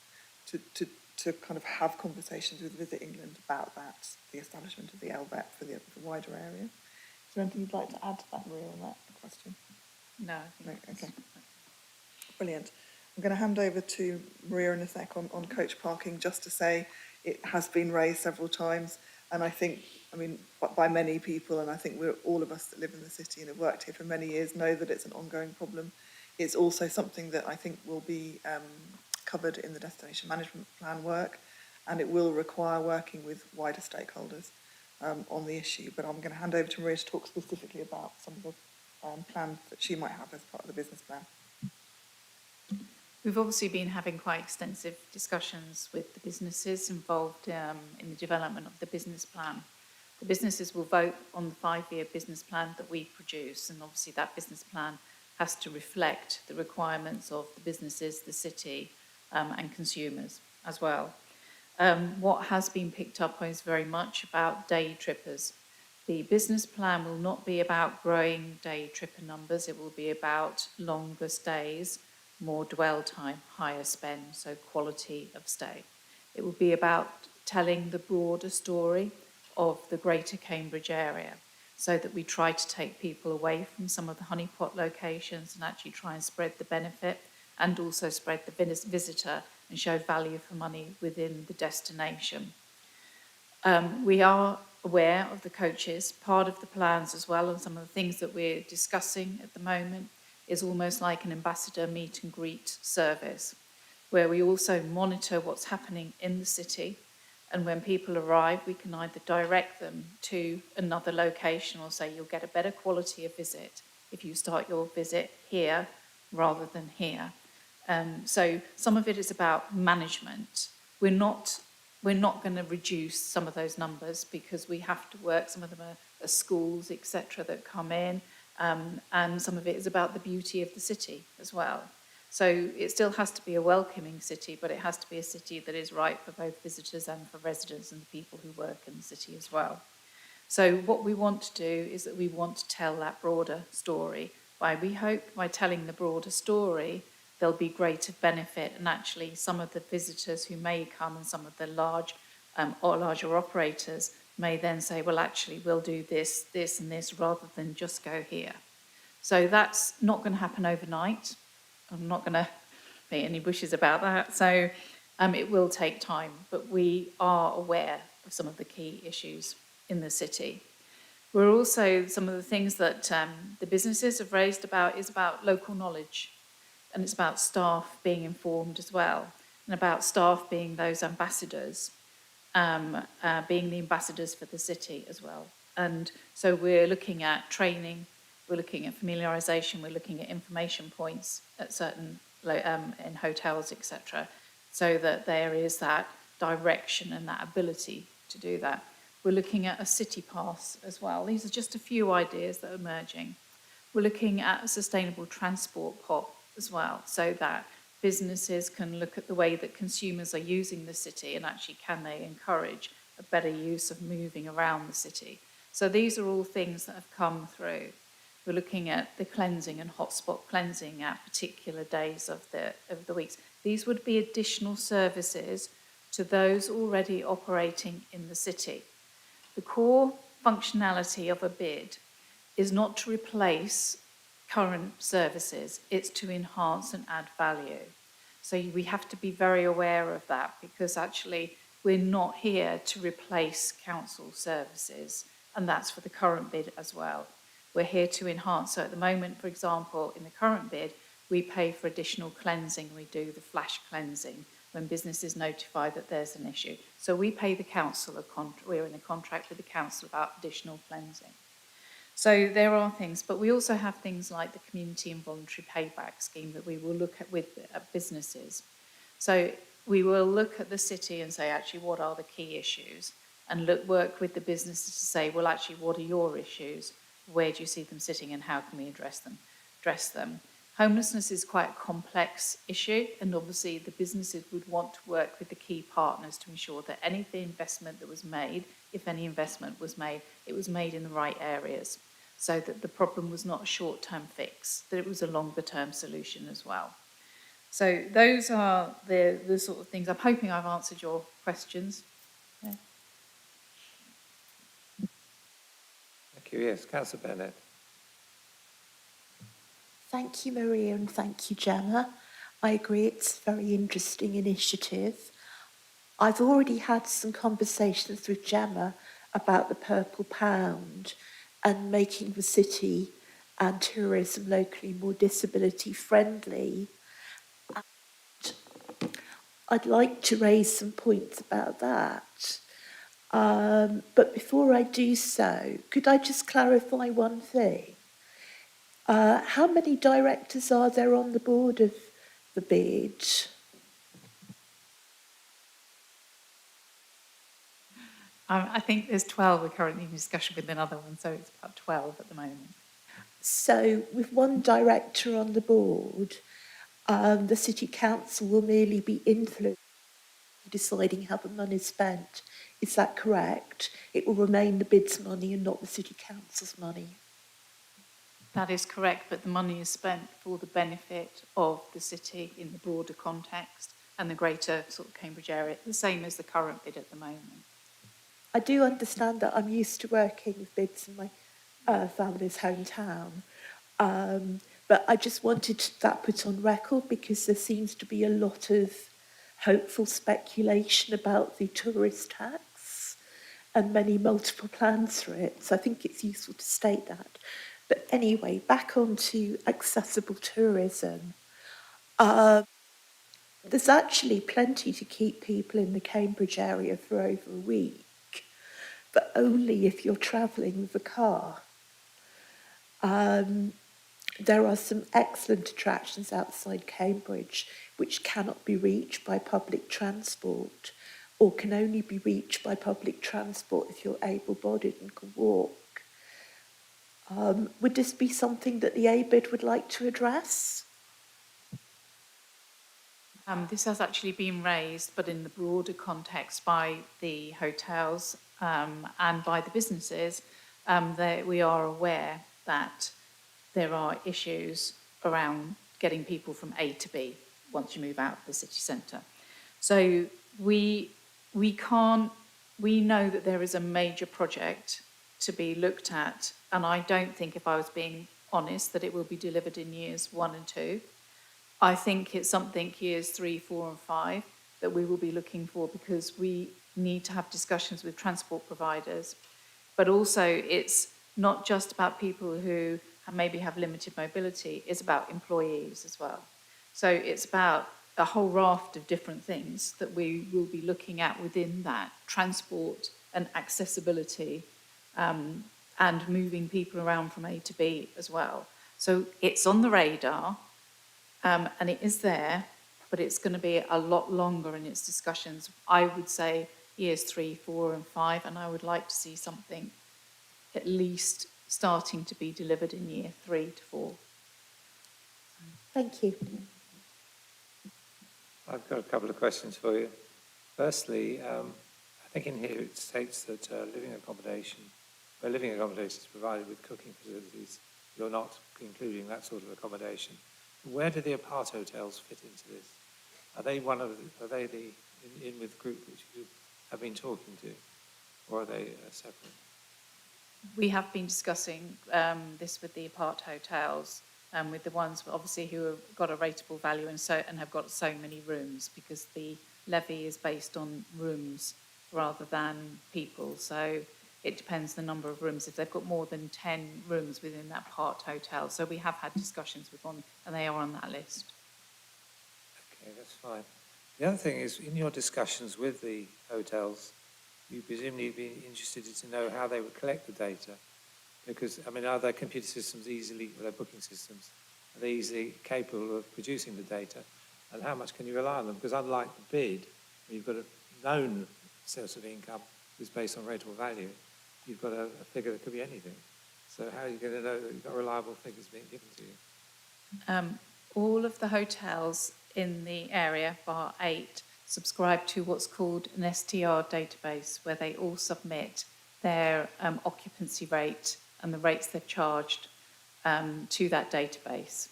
to have conversations with Visit England about that, the establishment of the LVET for the wider area. Is there anything you'd like to add to that, Maria, on that question? No, I think Okay. Brilliant. I'm going to hand over to Maria in a sec on coach parking, just to say it has been raised several times, and I think, I mean, by many people, and I think all of us that live in the city and have worked here for many years know that it's an ongoing problem. It's also something that I think will be covered in the destination management plan work, and it will require working with wider stakeholders on the issue. But I'm going to hand over to Maria to talk specifically about some of the plans that she might have as part of the business plan. We've obviously been having quite extensive discussions with the businesses involved in the development of the business plan. The businesses will vote on the 5-year business plan that we produce, and obviously that business plan has to reflect the requirements of the businesses, the city, and consumers as well. What has been picked up is very much about day trippers. The business plan will not be about growing day tripper numbers, it will be about longer stays, more dwell time, higher spend, so quality of stay. It will be about telling the broader story of the greater Cambridge area, so that we try to take people away from some of the honeypot locations and actually try and spread the benefit and also spread the visitor and show value for money within the destination. We are aware of the coaches. Part of the plans as well, and some of the things that we're discussing at the moment, is almost like an ambassador meet and greet service, where we also monitor what's happening in the city, and when people arrive we can either direct them to another location or say you'll get a better quality of visit if you start your visit here rather than here. So some of it is about management. We're not going to reduce some of those numbers because we have to work, some of them are schools, etc., that come in, and some of it is about the beauty of the city as well. So it still has to be a welcoming city, but it has to be a city that is right for both visitors and for residents and the people who work in the city as well. So what we want to do is that we want to tell that broader story. We hope by telling the broader story, there'll be greater benefit, and actually some of the visitors who may come and some of the larger operators may then say, well, actually, we'll do this, this and this rather than just go here. So that's not going to happen overnight. I'm not going to beat any bushes about that. So it will take time, but we are aware of some of the key issues in the city. We're also, some of the things that the businesses have raised about is about local knowledge, and it's about staff being informed as well, and about staff being those ambassadors, being the ambassadors for the city as well. And so we're looking at training, we're looking at familiarisation, we're looking at information points at certain, in hotels, etc., so that there is that direction and that ability to do that. We're looking at a city pass as well. These are just a few ideas that are emerging. We're looking at a sustainable transport pot as well, so that businesses can look at the way that consumers are using the city and actually can they encourage a better use of moving around the city. So these are all things that have come through. We're looking at the cleansing and hotspot cleansing at particular days of the weeks. These would be additional services to those already operating in the city. The core functionality of a bid is not to replace current services, it's to enhance and add value. So we have to be very aware of that, because actually we're not here to replace council services, and that's for the current bid as well. We're here to enhance. So at the moment, for example, in the current bid, we pay for additional cleansing. We do the flash cleansing when businesses notify that there's an issue. So we pay the council, we're in a contract with the council about additional cleansing. So there are things, but we also have things like the community and voluntary payback scheme that we will look at with businesses. So we will look at the city and say, actually, what are the key issues? And work with the businesses to say, well, actually, what are your issues? Where do you see them sitting and how can we address them? Homelessness is quite a complex issue, and obviously the businesses would want to work with the key partners to ensure that any of the investment that was made, if any investment was made, it was made in the right areas, so that the problem was not a short-term fix, that it was a longer-term solution as well. So those are the sort of things. I'm hoping I've answered your questions. Yeah. Thank you. Yes, Councillor Bennett. Thank you, Maria, and thank you, Gemma. I agree it's a very interesting initiative. I've already had some conversations with Gemma about the Purple Pound and making the city and tourism locally more disability friendly. I'd like to raise some points about that. But before I do so, could I just clarify one thing? How many directors are there on the board of the bid? I think there's 12. We're currently in discussion with another one, so it's about 12 at the moment. So with one director on the board, the City Council will merely be influenced in deciding how the money is spent. Is that correct? It will remain the bid's money and not the City Council's money. That is correct, but the money is spent for the benefit of the city in the broader context and the greater sort of Cambridge area, the same as the current bid at the moment. I do understand that. I'm used to working with bids in my family's hometown. But I just wanted that put on record because there seems to be a lot of hopeful speculation about the tourist tax and many multiple plans for it. So I think it's useful to state that. But anyway, back on to accessible tourism. There's actually plenty to keep people in the Cambridge area for over a week, but only if you're travelling with a car. There are some excellent attractions outside Cambridge which cannot be reached by public transport or can only be reached by public transport if you're able-bodied and can walk. Would this be something that the ABID would like to address? This has actually been raised, but in the broader context by the hotels and by the businesses, we are aware that there are issues around getting people from A to B once you move out of the city centre. So we know that there is a major project to be looked at, and I don't think, if I was being honest, that it will be delivered in years 1 and 2. I think it's something years 3, 4 and 5 that we will be looking for, because we need to have discussions with transport providers. But also it's not just about people who maybe have limited mobility, it's about employees as well. So it's about a whole raft of different things that we will be looking at within that transport and accessibility and moving people around from A to B as well. So it's on the radar. And it is there, but it's going to be a lot longer in its discussions. I would say years 3, 4 and 5, and I would like to see something at least starting to be delivered in year 3 to 4. Thank you. I've got a couple of questions for you. Firstly, I think in here it states that living accommodation is provided with cooking facilities. You're not including that sort of accommodation. Where do the apart hotels fit into this? Are they in with the group which you have been talking to, or are they separate? We have been discussing this with the apart hotels, with the ones obviously who have got a rateable value and have got so many rooms, because the levy is based on rooms rather than people. So it depends the number of rooms, if they've got more than 10 rooms within that part hotel. So we have had discussions with one, and they are on that list. Okay, that's fine. The other thing is, in your discussions with the hotels, you presumably be interested to know how they would collect the data. Because, I mean, are their computer systems their booking systems, are they easily capable of producing the data? And how much can you rely on them? Because unlike the bid, where you've got a known source of income that's based on rateable value, you've got a figure that could be anything. So how are you going to know that you've got reliable figures being given to you? All of the hotels in the area, bar 8, subscribe to what's called an STR database, where they all submit their occupancy rate and the rates they've charged to that database.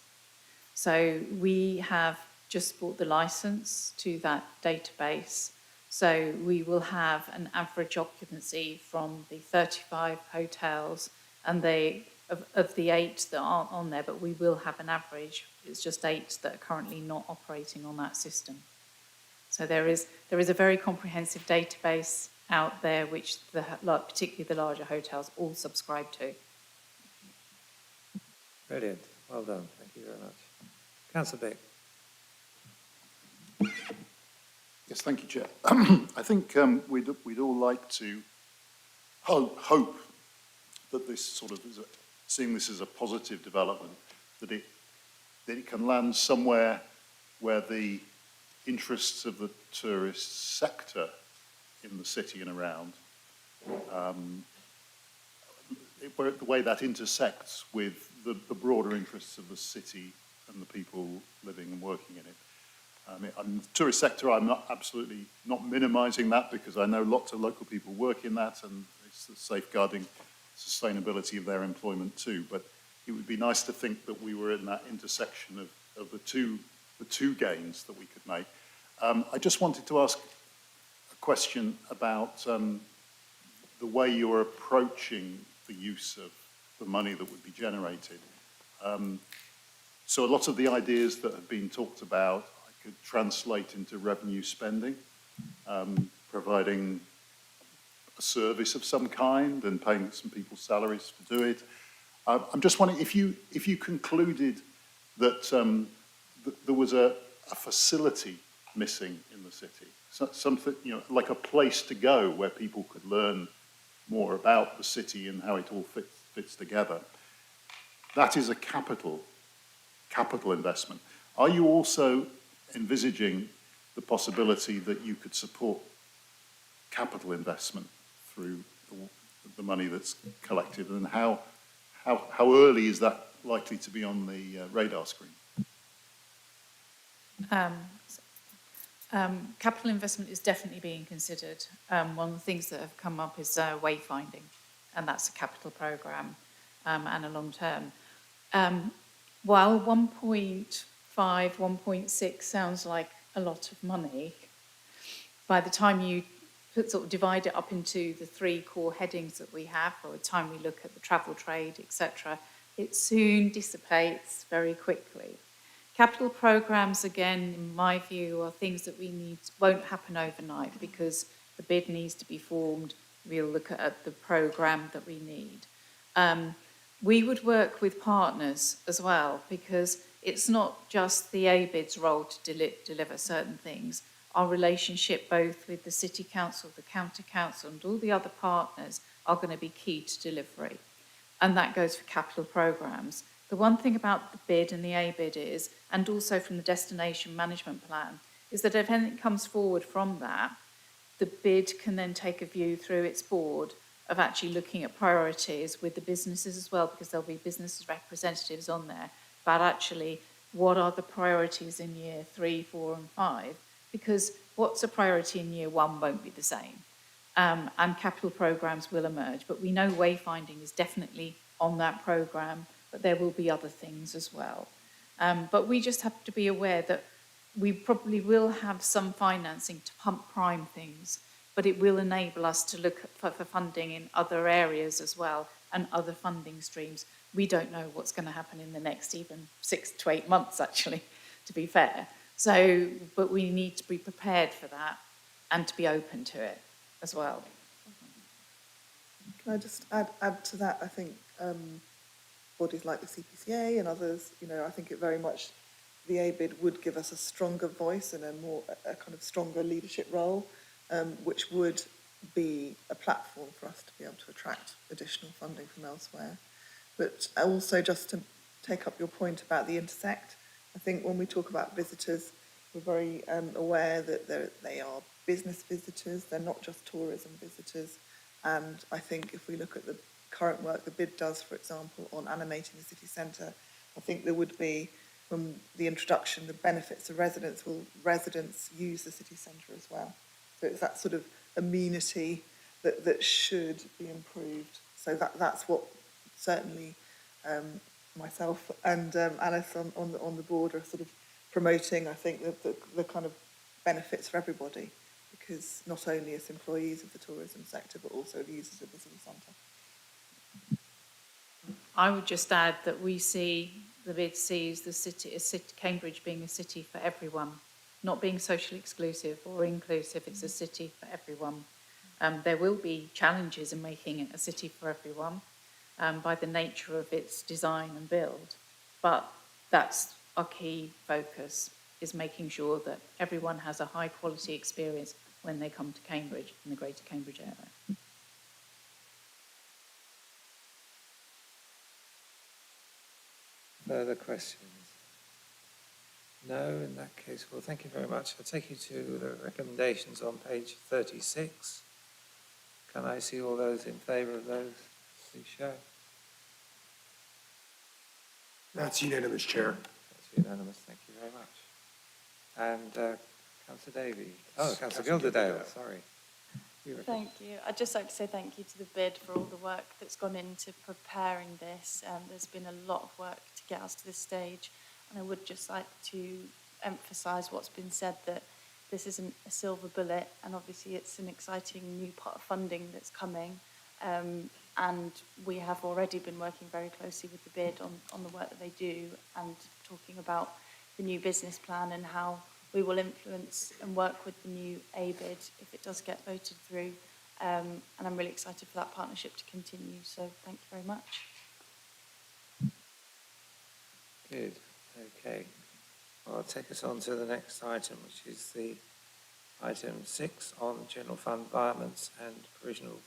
So we have just bought the license to that database. So we will have an average occupancy from the 35 hotels and of the 8 that aren't on there, but we will have an average. It's just 8 that are currently not operating on that system. So there is a very comprehensive database out there which particularly the larger hotels all subscribe to. Brilliant. Well done. Thank you very much. Councillor Beck. Yes, thank you, Chair. I think we'd all like to hope that this sort of is seeing this as a positive development, that it can land somewhere where the interests of the tourist sector in the city and around, the way that intersects with the broader interests of the city and the people living and working in it. I'm the tourist sector, I'm not absolutely not minimising that, because I know lots of local people work in that, and it's safeguarding sustainability of their employment too. But it would be nice to think that we were in that intersection of the two gains that we could make. I just wanted to ask a question about the way you're approaching the use of the money that would be generated. So a lot of the ideas that have been talked about I could translate into revenue spending, providing a service of some kind and paying some people salaries to do it. I'm just wondering if you concluded that there was a facility missing in the city, something, you know, like a place to go where people could learn more about the city and how it all fits together. That is a capital investment. Are you also envisaging the possibility that you could support capital investment through the money that's collected, and how early is that likely to be on the radar screen? Capital investment is definitely being considered. One of the things that have come up is wayfinding, and that's a capital programme and a long term. While 1.5, 1.6 sounds like a lot of money, by the time you sort of divide it up into the 3 core headings that we have, by the time we look at the travel trade, etc., it soon dissipates very quickly. Capital programmes, again, in my view, are things that won't happen overnight, because the bid needs to be formed. We'll look at the programme that we need. We would work with partners as well, because it's not just the ABID's role to deliver certain things. Our relationship both with the City Council, the County Council and all the other partners are going to be key to delivery. And that goes for capital programmes. The one thing about the bid and the ABID is, and also from the destination management plan, is that if anything comes forward from that, the bid can then take a view through its board of actually looking at priorities with the businesses as well, because there'll be business representatives on there, about actually what are the priorities in year 3, 4 and 5, because what's a priority in year 1 won't be the same. And capital programmes will emerge, but we know wayfinding is definitely on that programme, but there will be other things as well. But we just have to be aware that we probably will have some financing to pump prime things, but it will enable us to look for funding in other areas as well and other funding streams. We don't know what's going to happen in the next even 6 to 8 months, actually, to be fair. So, but we need to be prepared for that and to be open to it as well. Can I just add to that? I think bodies like the CPCA and others, you know, I think it very much, the ABID would give us a stronger voice and a kind of stronger leadership role, which would be a platform for us to be able to attract additional funding from elsewhere. But also, just to take up your point about the intersect, I think when we talk about visitors, we're very aware that they are business visitors, they're not just tourism visitors. And I think if we look at the current work the bid does, for example, on animating the city centre, I think there would be from the introduction, the benefits of residents, will residents use the city centre as well? So it's that sort of amenity that should be improved. So that's what certainly myself and Alice on the board are sort of promoting. I think the kind of benefits for everybody, because not only as employees of the tourism sector, but also the users of the city centre. I would just add that we see, the bid sees the city, Cambridge being a city for everyone, not being socially exclusive or inclusive. It's a city for everyone. There will be challenges in making it a city for everyone by the nature of its design and build, but that's our key focus, is making sure that everyone has a high quality experience when they come to Cambridge in the Greater Cambridge area. Further questions? No, in that case, well, thank you very much. I'll take you to the recommendations on page 36. Can I see all those in favour of those? Please show. That's unanimous, Chair. That's unanimous, thank you very much. And Councillor Davey. Oh, Councillor Gilderdale, sorry. Thank you. I'd just like to say thank you to the bid for all the work that's gone into preparing this. There's been a lot of work to get us to this stage, and I would just like to emphasise what's been said, that this isn't a silver bullet, and obviously it's an exciting new part of funding that's coming. And we have already been working very closely with the bid on the work that they do, and talking about the new business plan and how we will influence and work with the new ABID if it does get voted through. And I'm really excited for that partnership to continue. So thank you very much. Good, okay. Well, I'll take us on to the next item, which is the item 6 on general fund environments and provisional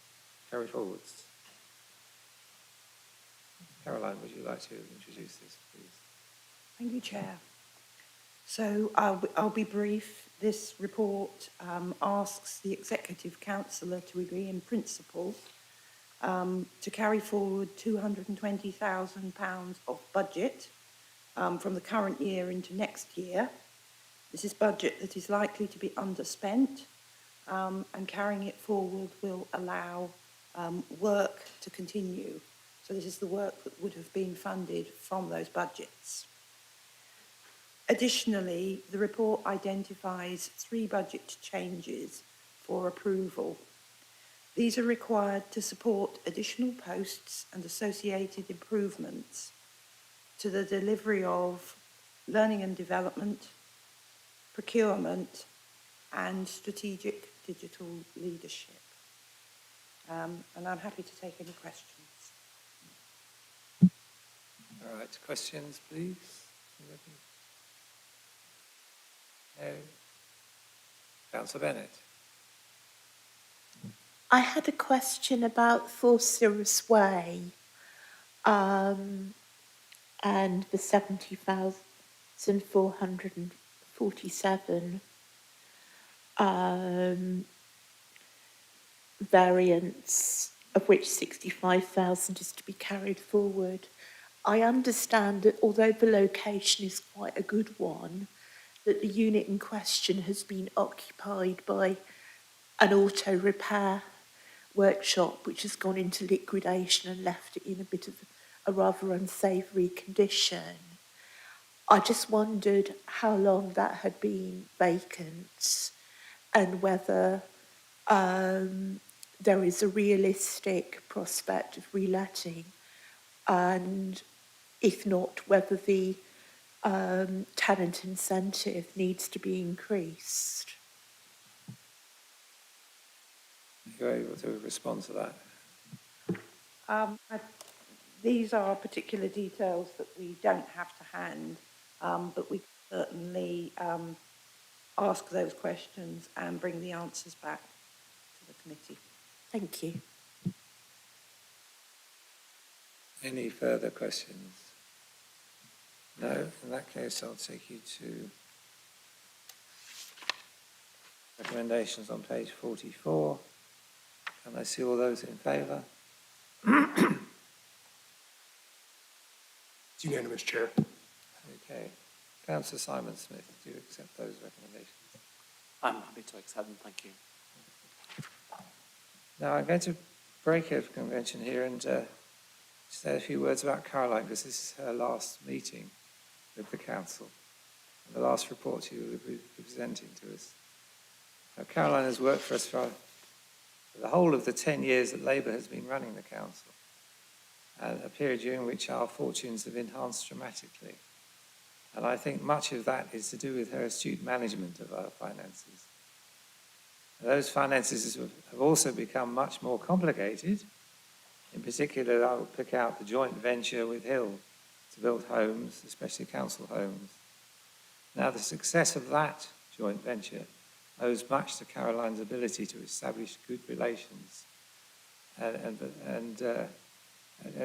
carry forwards. Caroline, would you like to introduce this, please? Thank you, Chair. So I'll be brief. This report asks the Executive Councillor to agree in principle to carry forward £220,000 of budget from the current year into next year. This is budget that is likely to be underspent, and carrying it forward will allow work to continue. So this is the work that would have been funded from those budgets. Additionally, the report identifies 3 budget changes for approval. These are required to support additional posts and associated improvements to the delivery of learning and development, procurement, and strategic digital leadership. And I'm happy to take any questions. All right, questions, please? No. Councillor Bennett. I had a question about Forsyths Way and the 70,447 variants, of which 65,000 is to be carried forward. I understand that although the location is quite a good one, that the unit in question has been occupied by an auto repair workshop which has gone into liquidation and left it in a bit of a rather unsavoury condition. I just wondered how long that had been vacant and whether there is a realistic prospect of reletting, and if not, whether the tenant incentive needs to be increased. Are you able to respond to that? These are particular details that we don't have to hand, but we certainly ask those questions and bring the answers back to the committee. Thank you. Any further questions? No, in that case, I'll take you to recommendations on page 44. Can I see all those in favour? It's unanimous, Chair. Okay, Councillor Simon Smith, do you accept those recommendations? I'm happy to accept them, thank you. Now, I'm going to break a convention here and say a few words about Caroline, because this is her last meeting with the council, and the last report she will be presenting to us. Now, Caroline has worked for us for the whole of the 10 years that Labour has been running the council, and a period during which our fortunes have enhanced dramatically. And I think much of that is to do with her astute management of our finances. Those finances have also become much more complicated. In particular, I would pick out the joint venture with Hill to build homes, especially council homes. Now, the success of that joint venture owes much to Caroline's ability to establish good relations and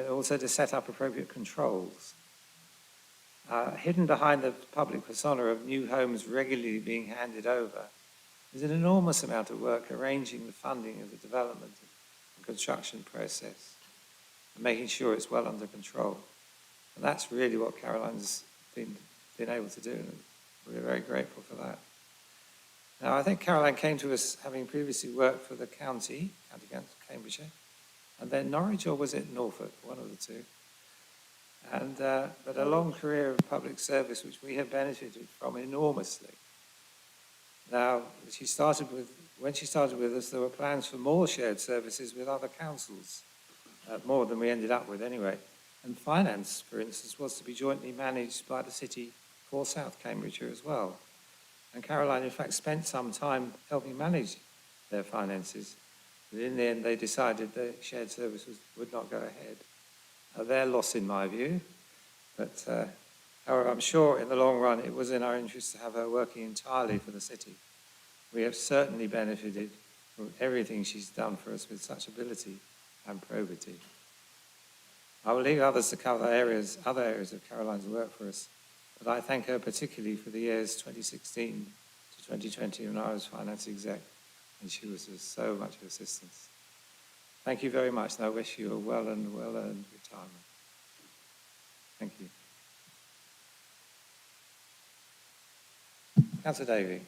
also to set up appropriate controls. Hidden behind the public persona of new homes regularly being handed over is an enormous amount of work arranging the funding of the development and construction process and making sure it's well under control. And that's really what Caroline's been able to do, and we're very grateful for that. Now, I think Caroline came to us having previously worked for the County Council, Cambridgeshire, and then Norwich, or was it Norfolk, one of the two. And but a long career of public service, which we have benefited from enormously. Now, when she started with us, there were plans for more shared services with other councils, more than we ended up with anyway. And finance, for instance, was to be jointly managed by the city for South Cambridgeshire as well. And Caroline, in fact, spent some time helping manage their finances. But in the end, they decided the shared services would not go ahead. Their loss, in my view. But however, I'm sure in the long run, it was in our interest to have her working entirely for the city. We have certainly benefited from everything she's done for us with such ability and probity. I will leave others to cover other areas of Caroline's work for us, but I thank her particularly for the years 2016 to 2020 when I was finance exec, and she was of so much assistance. Thank you very much, and I wish you a well-earned retirement. Thank you. Councillor Davey.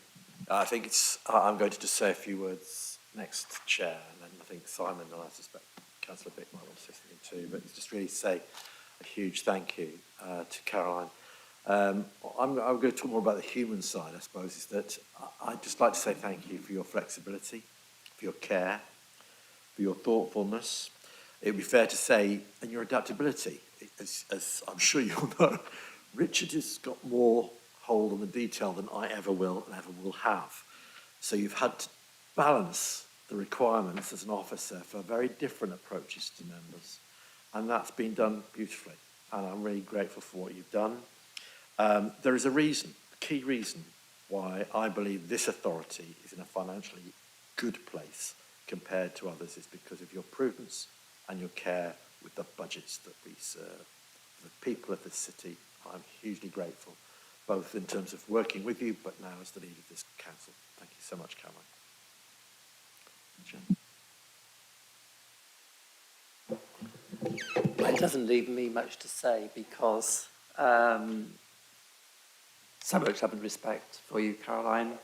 I think I'm going to just say a few words next, Chair, and then I think Simon and I suspect Councillor Bick might want to say something too, but just really say a huge thank you to Caroline. I'm going to talk more about the human side, I suppose, is that I'd just like to say thank you for your flexibility, for your care, for your thoughtfulness. It would be fair to say, and your adaptability. As I'm sure you'll know, Richard has got more hold on the detail than I ever will and ever will have. So you've had to balance the requirements as an officer for very different approaches to members. And that's been done beautifully. And I'm really grateful for what you've done. There is a reason, a key reason, why I believe this authority is in a financially good place compared to others, is because of your prudence and your care with the budgets that we serve. The people of this city, I'm hugely grateful, both in terms of working with you, but now as the leader of this council. Thank you so much, Caroline. It doesn't leave me much to say because so much love and respect for you, Caroline.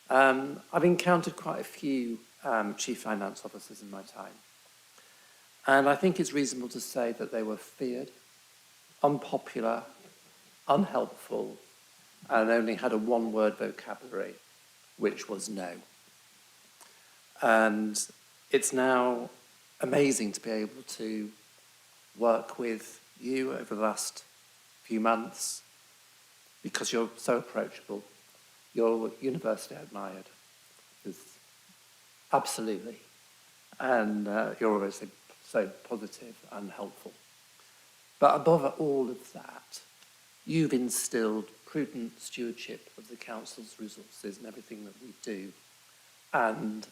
I've encountered quite a few chief finance officers in my time. And I think it's reasonable to say that they were feared, unpopular, unhelpful, and only had a one-word vocabulary, which was no. And it's now amazing to be able to work with you over the last few months because you're so approachable. You're universally admired. Absolutely. And you're always so positive and helpful. But above all of that, you've instilled prudent stewardship of the council's resources and everything that we do. And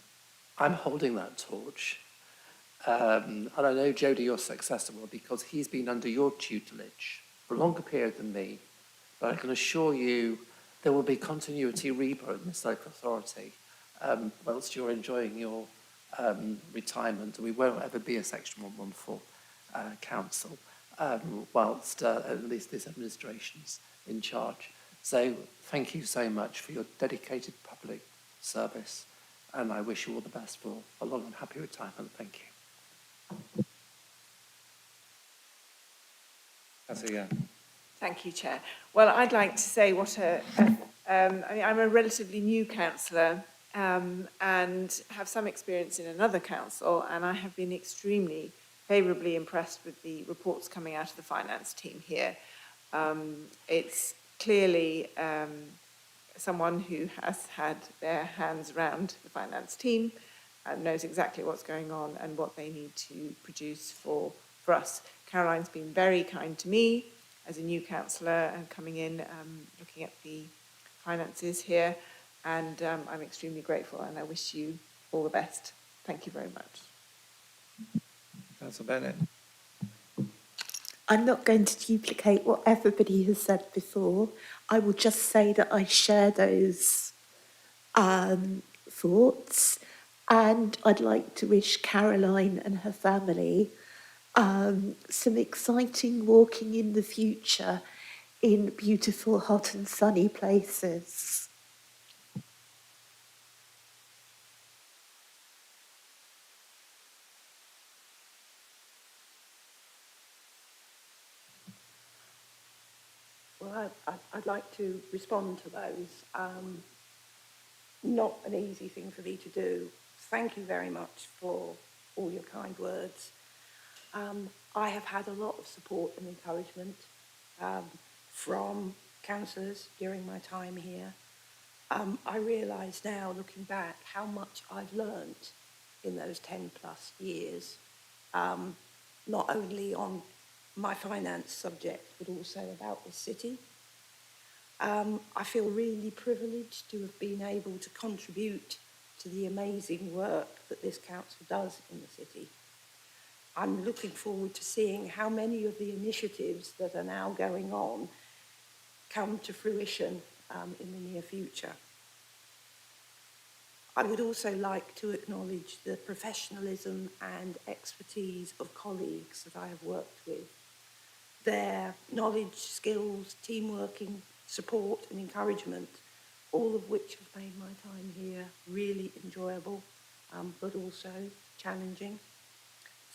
I'm holding that torch. And I know, Jody, you're successful because he's been under your tutelage for a longer period than me. But I can assure you there will be continuity rebirth in this local authority whilst you're enjoying your retirement. And we won't ever be a Section 114 council whilst at least this administration's in charge. So thank you so much for your dedicated public service, and I wish you all the best for a long and happy retirement. Thank you. Councillor Young. Thank you, Chair. Well, I'd like to say I mean, I'm a relatively new councillor and have some experience in another council, and I have been extremely favourably impressed with the reports coming out of the finance team here. It's clearly someone who has had their hands around the finance team and knows exactly what's going on and what they need to produce for us. Caroline's been very kind to me as a new councillor and coming in, looking at the finances here, and I'm extremely grateful and I wish you all the best. Thank you very much. Councillor Bennett. I'm not going to duplicate what everybody has said before. I will just say that I share those thoughts, and I'd like to wish Caroline and her family some exciting walking in the future in beautiful, hot and sunny places. Well, I'd like to respond to those. Not an easy thing for me to do. Thank you very much for all your kind words. I have had a lot of support and encouragement from councillors during my time here. I realise now, looking back, how much I've learnt in those 10 plus years, not only on my finance subject, but also about the city. I feel really privileged to have been able to contribute to the amazing work that this council does in the city. I'm looking forward to seeing how many of the initiatives that are now going on come to fruition in the near future. I would also like to acknowledge the professionalism and expertise of colleagues that I have worked with. Their knowledge, skills, teamworking, support and encouragement, all of which have made my time here really enjoyable, but also challenging.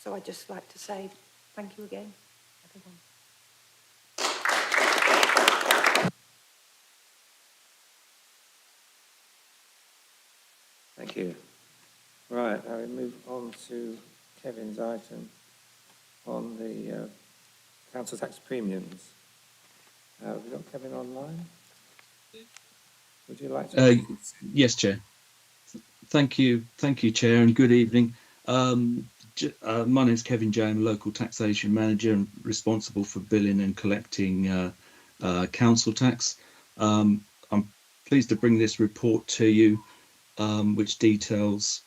So I'd just like to say thank you again, everyone. Thank you. Right, now we move on to Kevin's item on the council tax premiums. Have we got Kevin online? Would you like to? Yes, Chair. Thank you, Chair, and good evening. My name is Kevin Jay. I'm a local taxation manager and responsible for billing and collecting council tax. I'm pleased to bring this report to you, which details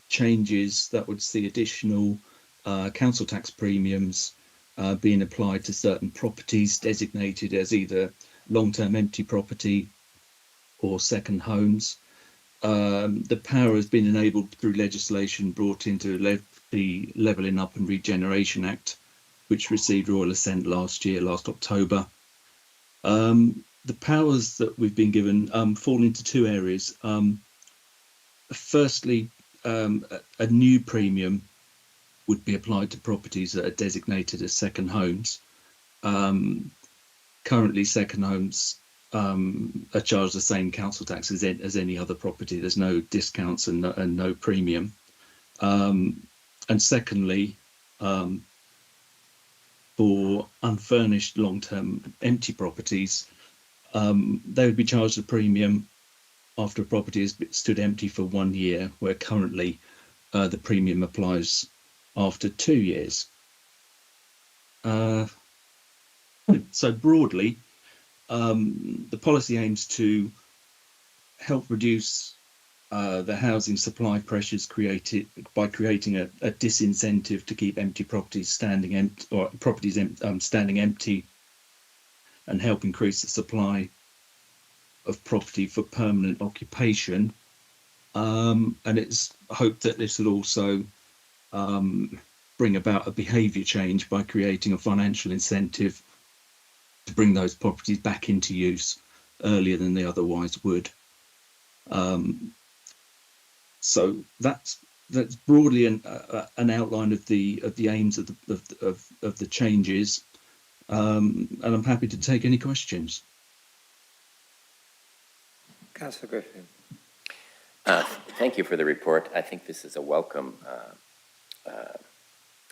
changes that would see additional council tax premiums being applied to certain properties designated as either long-term empty property or second homes. The power has been enabled through legislation brought into the Levelling Up and Regeneration Act, which received royal assent last October. The powers that we've been given fall into two areas. Firstly, a new premium would be applied to properties that are designated as second homes. Currently, second homes are charged the same council tax as any other property. There's no discounts and no premium. And secondly, for unfurnished long-term empty properties, they would be charged a premium after a property has stood empty for 1 year, where currently the premium applies after 2 years. So broadly, the policy aims to help reduce the housing supply pressures created by creating a disincentive to keep empty properties standing empty, or properties standing empty, and help increase the supply of property for permanent occupation. And it's hoped that this will also bring about a behaviour change by creating a financial incentive to bring those properties back into use earlier than they otherwise would. So that's broadly an outline of the aims of the changes, and I'm happy to take any questions. Councillor Griffin. Thank you for the report. I think this is a welcome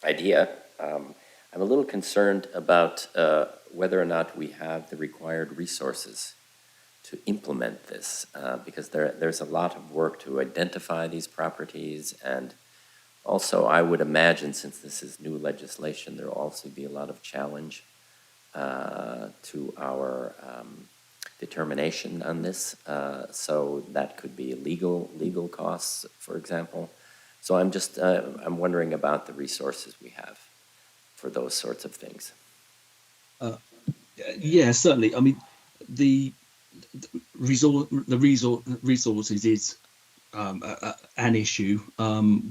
idea. I'm a little concerned about whether or not we have the required resources to implement this, because there's a lot of work to identify these properties, and also I would imagine, since this is new legislation, there will also be a lot of challenge to our determination on this. So that could be legal costs, for example. So I'm wondering about the resources we have for those sorts of things. Yeah, certainly. I mean, the resources is an issue.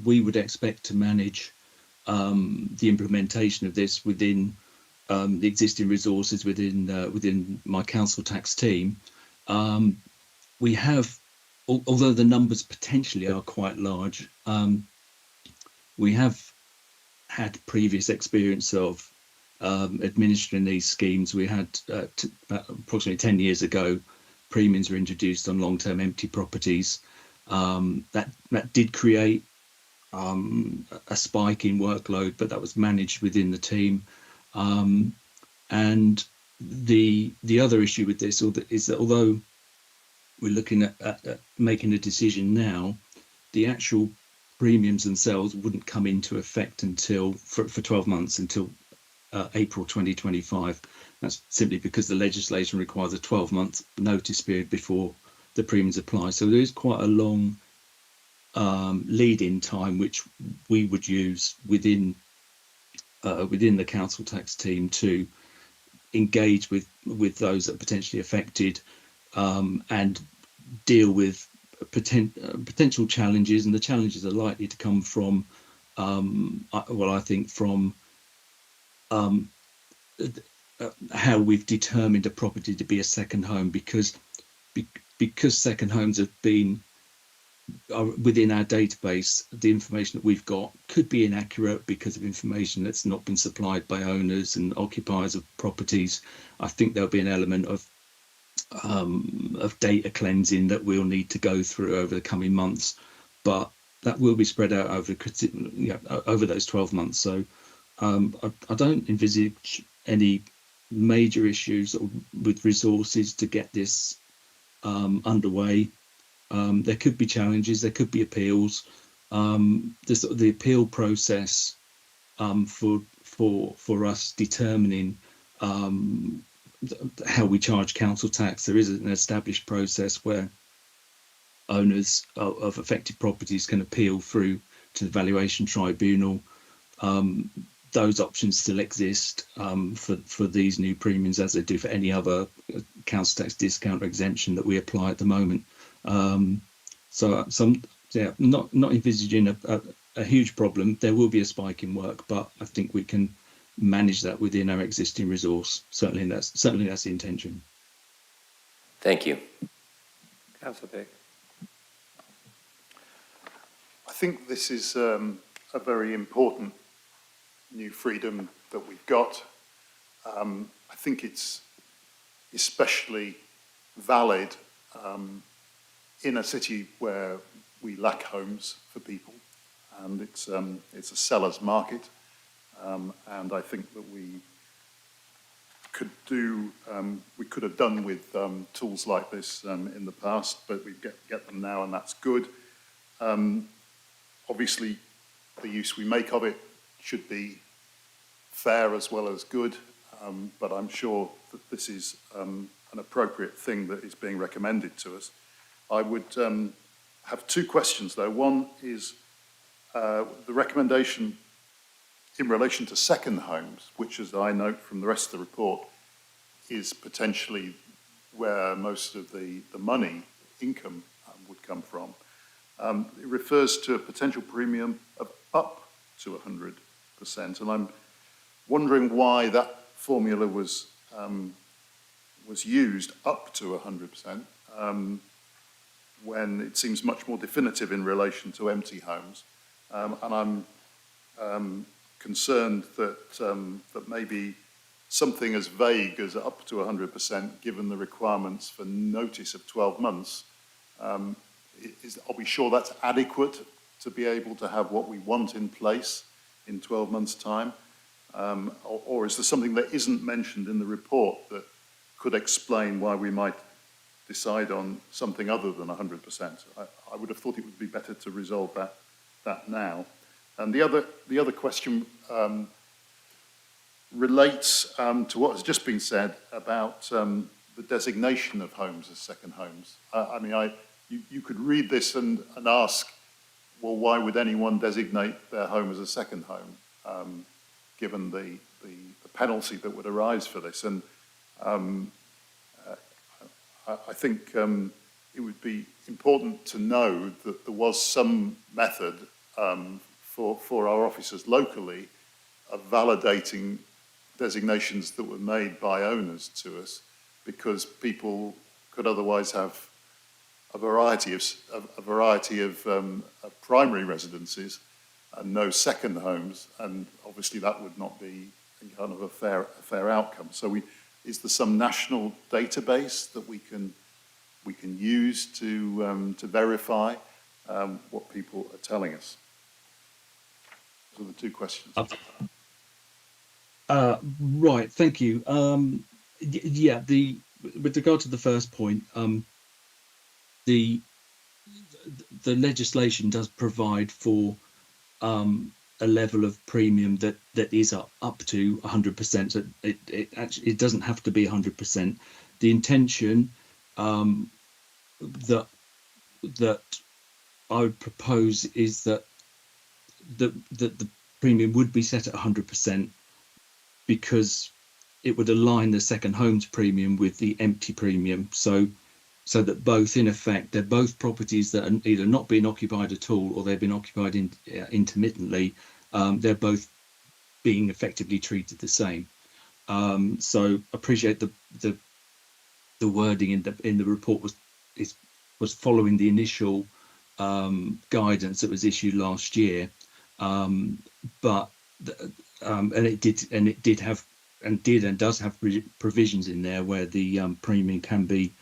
We would expect to manage the implementation of this within the existing resources within my council tax team. We have, although the numbers potentially are quite large, we have had previous experience of administering these schemes. We had approximately 10 years ago, premiums were introduced on long-term empty properties. That did create a spike in workload, but that was managed within the team. And the other issue with this is that although we're looking at making a decision now, the actual premiums themselves wouldn't come into effect until for 12 months until April 2025. That's simply because the legislation requires a 12-month notice period before the premiums apply. So there is quite a long lead-in time which we would use within the council tax team to engage with those that are potentially affected and deal with potential challenges, and the challenges are likely to come from I think from how we've determined a property to be a second home, because second homes have been within our database. The information that we've got could be inaccurate because of information that's not been supplied by owners and occupiers of properties. I think there'll be an element of data cleansing that we'll need to go through over the coming months, but that will be spread out over those 12 months. So I don't envisage any major issues with resources to get this underway. There could be challenges, there could be appeals. The appeal process for us determining how we charge council tax, there is an established process where owners of affected properties can appeal through to the valuation tribunal. Those options still exist for these new premiums, as they do for any other council tax discount or exemption that we apply at the moment. Not envisaging a huge problem. There will be a spike in work, but I think we can manage that within our existing resource. Certainly that's the intention. Thank you. Councillor Dick. I think this is a very important new freedom that we've got. I think it's especially valid in a city where we lack homes for people, and it's a seller's market, and I think that we could have done with tools like this in the past, but we get them now, and that's good. Obviously, the use we make of it should be fair as well as good, but I'm sure that this is an appropriate thing that is being recommended to us. I would have two questions, though. One is the recommendation in relation to second homes, which, as I note from the rest of the report, is potentially where most of the money, income, would come from. It refers to a potential premium of up to 100%, and I'm wondering why that formula was was used up to 100%, when it seems much more definitive in relation to empty homes. And I'm concerned that, that maybe something as vague as up to 100%, given the requirements for notice of 12 months, are we sure that's adequate to be able to have what we want in place in 12 months' time? Or is there something that isn't mentioned in the report that could explain why we might decide on something other than 100%? I would have thought it would be better to resolve that now. And the other question relates to what has just been said about the designation of homes as second homes. I mean, you could read this and ask, well, why would anyone designate their home as a second home, given the penalty that would arise for this? And I think it would be important to know that there was some method for our officers locally of validating designations that were made by owners to us, because people could otherwise have a variety of primary residences and no second homes, and obviously that would not be kind of a fair outcome. So is there some national database that we can use to verify what people are telling us? Those are the two questions. Right, thank you. Yeah, with regard to the first point, the legislation does provide for a level of premium that is up to 100%. So it doesn't have to be 100%. The intention that I would propose is that the premium would be set at 100%, because it would align the second homes premium with the empty premium, so that both, in effect, they're both properties that are either not being occupied at all or they've been occupied intermittently. They're both being effectively treated the same. So appreciate the wording in the report was following the initial guidance that was issued last year, but and it did have and does have provisions in there where the premium can be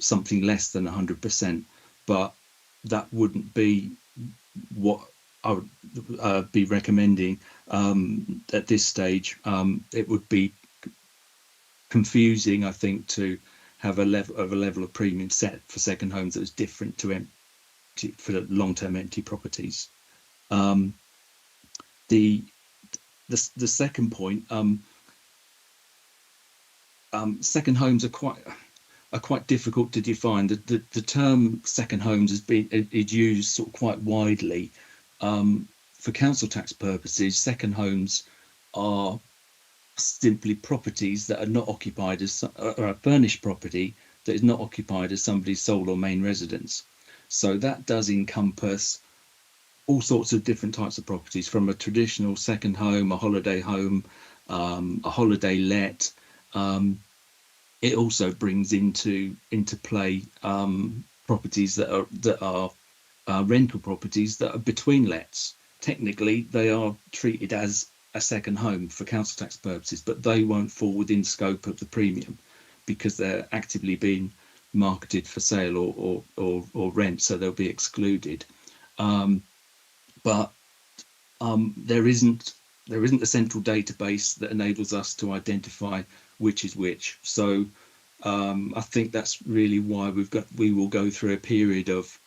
something less than 100%, but that wouldn't be what I would be recommending at this stage. It would be confusing, I think, to have a level of premium set for second homes that was different to empty, for the long-term empty properties. The second point, second homes are quite difficult to define. The term second homes is used sort of quite widely. For council tax purposes, second homes are simply properties that are not occupied as, or a furnished property that is not occupied as somebody's sole or main residence. So that does encompass all sorts of different types of properties, from a traditional second home, a holiday home, a holiday let. It also brings into play properties that are rental properties that are between lets. Technically, they are treated as a second home for council tax purposes, but they won't fall within scope of the premium because they're actively being marketed for sale or rent, so they'll be excluded. But there isn't a central database that enables us to identify which is which. So I think that's really why we will go through a period of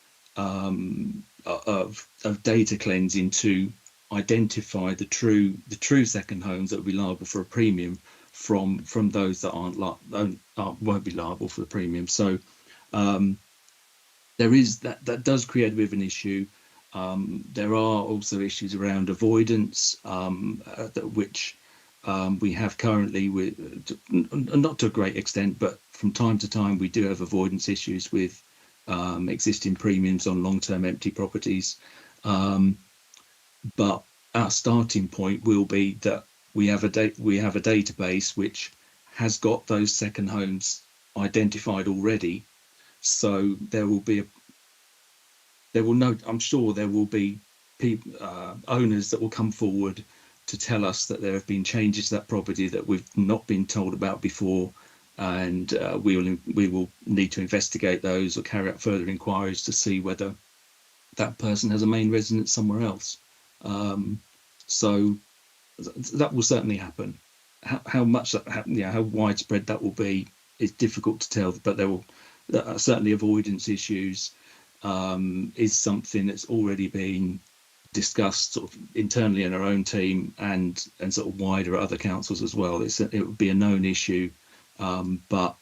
data cleansing to identify the true second homes that will be liable for a premium from those that won't be liable for the premium. So there is that does create a bit of an issue. There are also issues around avoidance, which we have currently, not to a great extent, but from time to time we do have avoidance issues with existing premiums on long-term empty properties. But our starting point will be that we have a database which has got those second homes identified already. So I'm sure there will be owners that will come forward to tell us that there have been changes to that property that we've not been told about before, and we will need to investigate those or carry out further inquiries to see whether that person has a main residence somewhere else. So that will certainly happen. How much that how widespread that will be is difficult to tell, but there will certainly avoidance issues is something that's already been discussed sort of internally in our own team and sort of wider at other councils as well. It would be a known issue, but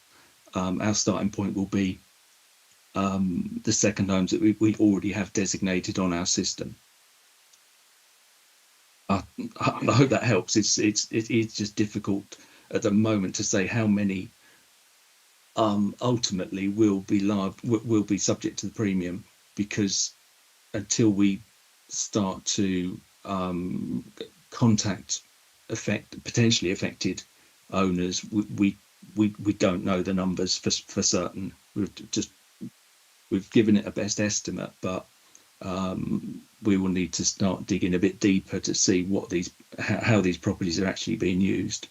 our starting point will be the second homes that we already have designated on our system. I hope that helps. It's just difficult at the moment to say how many ultimately will be subject to the premium, because until we start to contact potentially affected owners, we don't know the numbers for certain. We've given it a best estimate, but we will need to start digging a bit deeper to see how these properties are actually being used.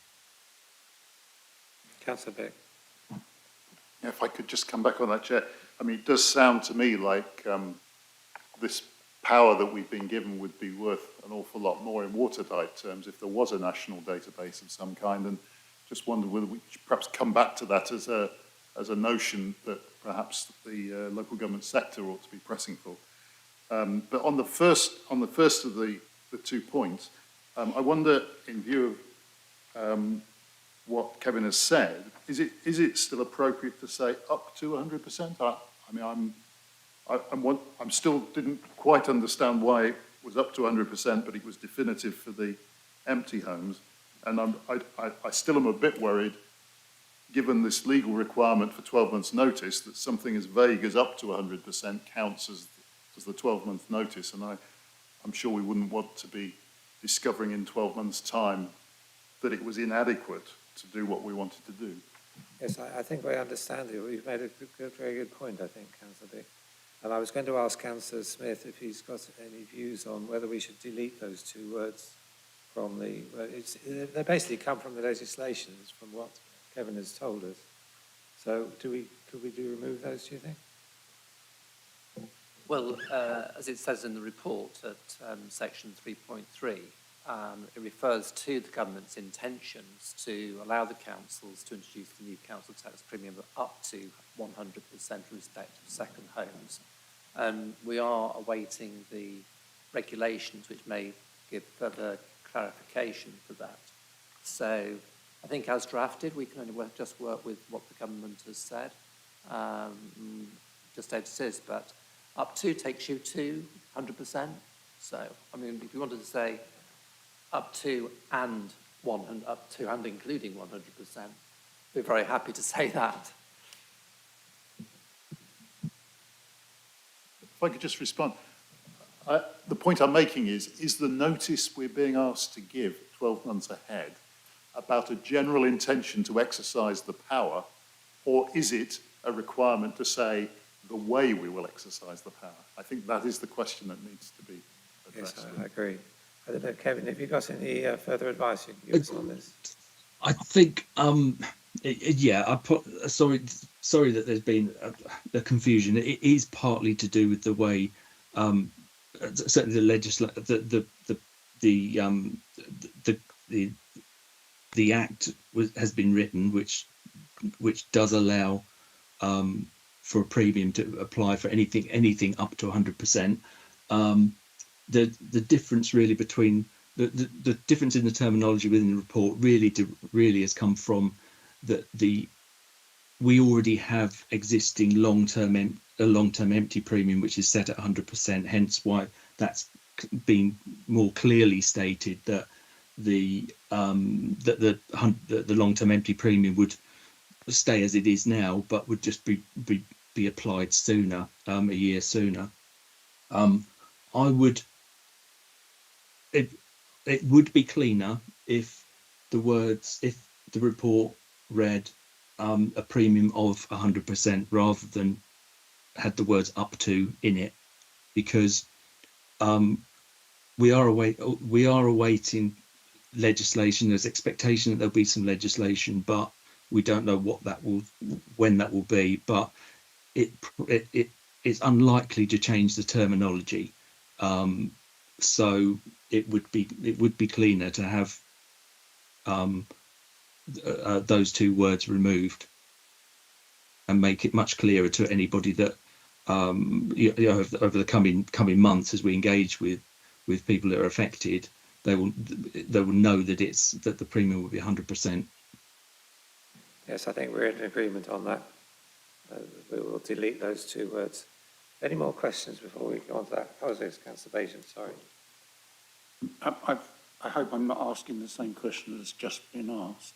Councillor Beck. Yeah, if I could just come back on that, Chair. I mean, it does sound to me like this power that we've been given would be worth an awful lot more in watertight terms if there was a national database of some kind, and just wondered whether we should perhaps come back to that as a notion that perhaps the local government sector ought to be pressing for. But on the first of the 2 points, I wonder, in view of what Kevin has said, is it still appropriate to say up to 100%? I mean, I'm still didn't quite understand why it was up to 100%, but it was definitive for the empty homes, and I still am a bit worried, given this legal requirement for 12 months' notice, that something as vague as up to 100% counts as the 12-month notice, and I'm sure we wouldn't want to be discovering in 12 months' time that it was inadequate to do what we wanted to do. Yes, I think we understand you. You've made a very good point, I think, Councillor Dick. And I was going to ask Councillor Smith if he's got any views on whether we should delete those 2 words from the... they basically come from the legislations, from what Kevin has told us. So could we remove those, do you think? Well, as it says in the report at section 3.3, it refers to the government's intentions to allow the councils to introduce the new council tax premium up to 100% with respect to second homes. And we are awaiting the regulations which may give further clarification for that. So I think as drafted, we can only just work with what the government has said, just as it is, but up to takes you to 100%. So, I mean, if you wanted to say up to and including 100%, we're very happy to say that. If I could just respond. The point I'm making is the notice we're being asked to give 12 months ahead about a general intention to exercise the power, or is it a requirement to say the way we will exercise the power? I think that is the question that needs to be addressed. Yes, I agree. I don't know, Kevin, have you got any further advice you can give us on this? I think, sorry that there's been a confusion. It is partly to do with the way, certainly the act has been written, which does allow for a premium to apply for anything up to 100%. The difference really between the difference in the terminology within the report really has come from we already have existing long-term empty premium which is set at 100%, hence why that's been more clearly stated that the long-term empty premium would stay as it is now, but would just be applied sooner, a year sooner. It would be cleaner if the report read a premium of 100% rather than had the words up to in it, because we are awaiting legislation. There's expectation that there'll be some legislation, but we don't know when that will be. But it's unlikely to change the terminology. So it would be cleaner to have those two words removed and make it much clearer to anybody that over the coming months, as we engage with people that are affected, they will know that the premium will be 100%. Yes, I think we're in agreement on that. We will delete those two words. Any more questions before we go on to that? Oh, there's Councillor Bajan, sorry. I hope I'm not asking the same question that's just been asked.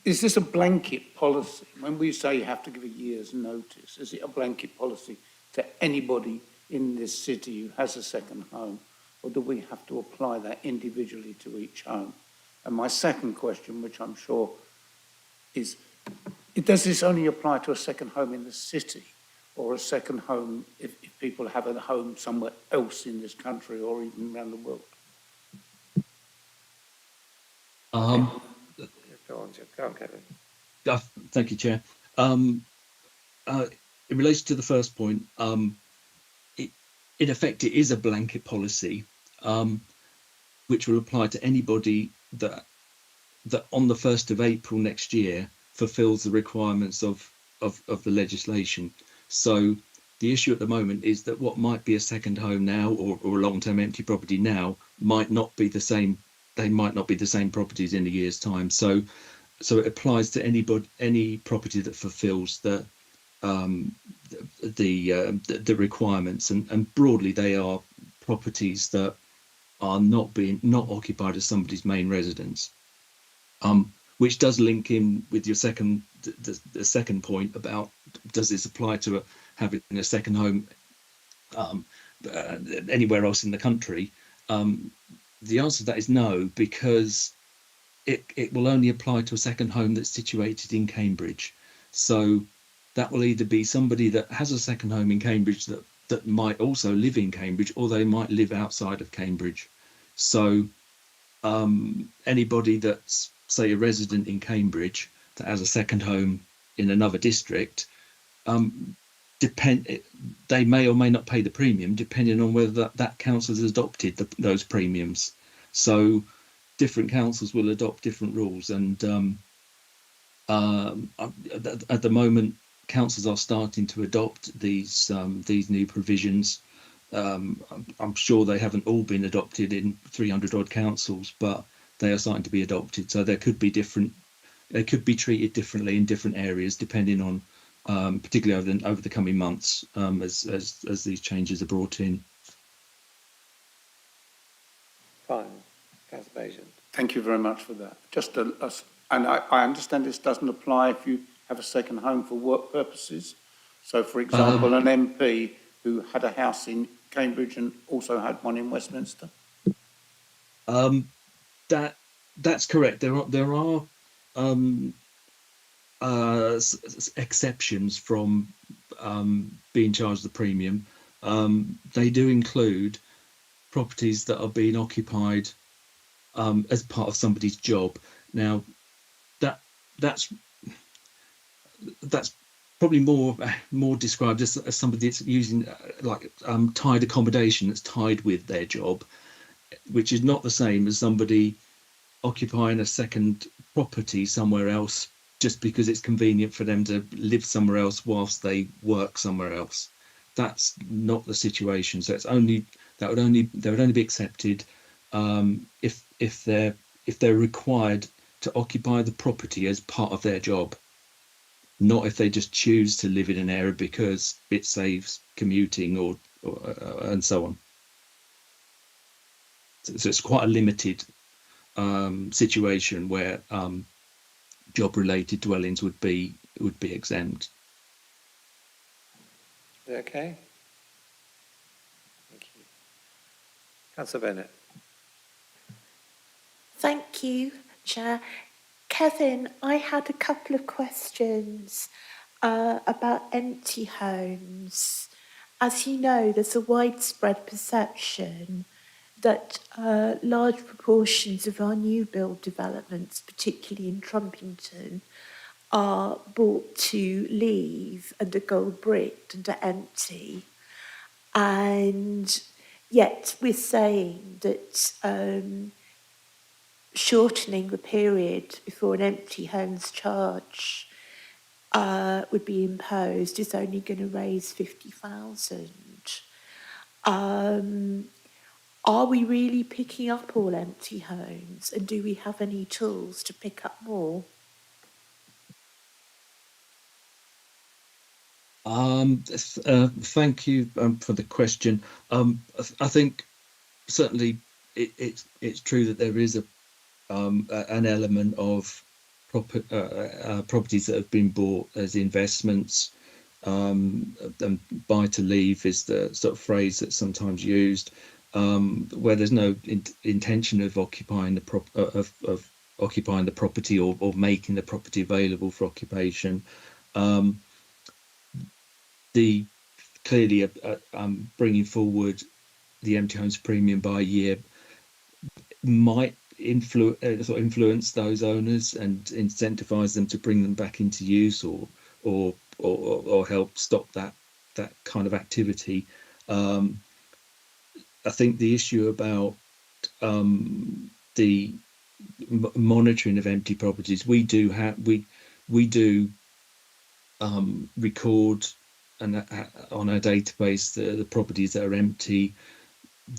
Is this a blanket policy? When we say you have to give a year's notice, is it a blanket policy to anybody in this city who has a second home, or do we have to apply that individually to each home? And my second question, which I'm sure is, does this only apply to a second home in the city, or a second home if people have a home somewhere else in this country or even around the world? Go on, Kevin. Thank you, Chair. In relation to the first point, in effect, it is a blanket policy, which will apply to anybody that on the 1st of April next year fulfills the requirements of the legislation. So the issue at the moment is that what might be a second home now or a long-term empty property now might not be the same. They might not be the same properties in a year's time. So it applies to any property that fulfills the requirements, and broadly they are properties that are not occupied as somebody's main residence. Which does link in with your the second point about, does this apply to having a second home anywhere else in the country? The answer to that is no, because it will only apply to a second home that's situated in Cambridge. So that will either be somebody that has a second home in Cambridge that might also live in Cambridge, or they might live outside of Cambridge. So anybody that's, say, a resident in Cambridge that has a second home in another district, they may or may not pay the premium depending on whether that council has adopted those premiums. So different councils will adopt different rules, and at the moment councils are starting to adopt these new provisions. I'm sure they haven't all been adopted in 300 odd councils, but they are starting to be adopted. So they could be treated differently in different areas depending on, particularly over the coming months, as these changes are brought in. Fine, Councillor Bajan. Thank you very much for that. And I understand this doesn't apply if you have a second home for work purposes. So, for example, an MP who had a house in Cambridge and also had one in Westminster. That's correct. There are exceptions from being charged the premium. They do include properties that are being occupied as part of somebody's job. Now, that's probably more described as somebody that's using tied accommodation that's tied with their job, which is not the same as somebody occupying a second property somewhere else just because it's convenient for them to live somewhere else whilst they work somewhere else. That's not the situation. So that would only be accepted if they're required to occupy the property as part of their job, not if they just choose to live in an area because it saves commuting or and so on. So it's quite a limited situation where job-related dwellings would be exempt. Okay. Thank you. Councillor Bennett. Thank you, Chair. Kevin, I had a couple of questions about empty homes. As you know, there's a widespread perception that large proportions of our new build developments, particularly in Trumpington, are bought to leave and are gold bricked and are empty. And yet we're saying that shortening the period before an empty homes charge would be imposed is only going to raise 50,000. Are we really picking up all empty homes, and do we have any tools to pick up more? Thank you for the question. I think certainly it's true that there is an element of properties that have been bought as investments. And buy to leave is the sort of phrase that's sometimes used, where there's no intention of occupying the occupying the property or making the property available for occupation. The clearly bringing forward the empty homes premium by a year might influence those owners and incentivize them to bring them back into use or help stop that kind of activity. I think the issue about the monitoring of empty properties, we do record and on our database the properties that are empty.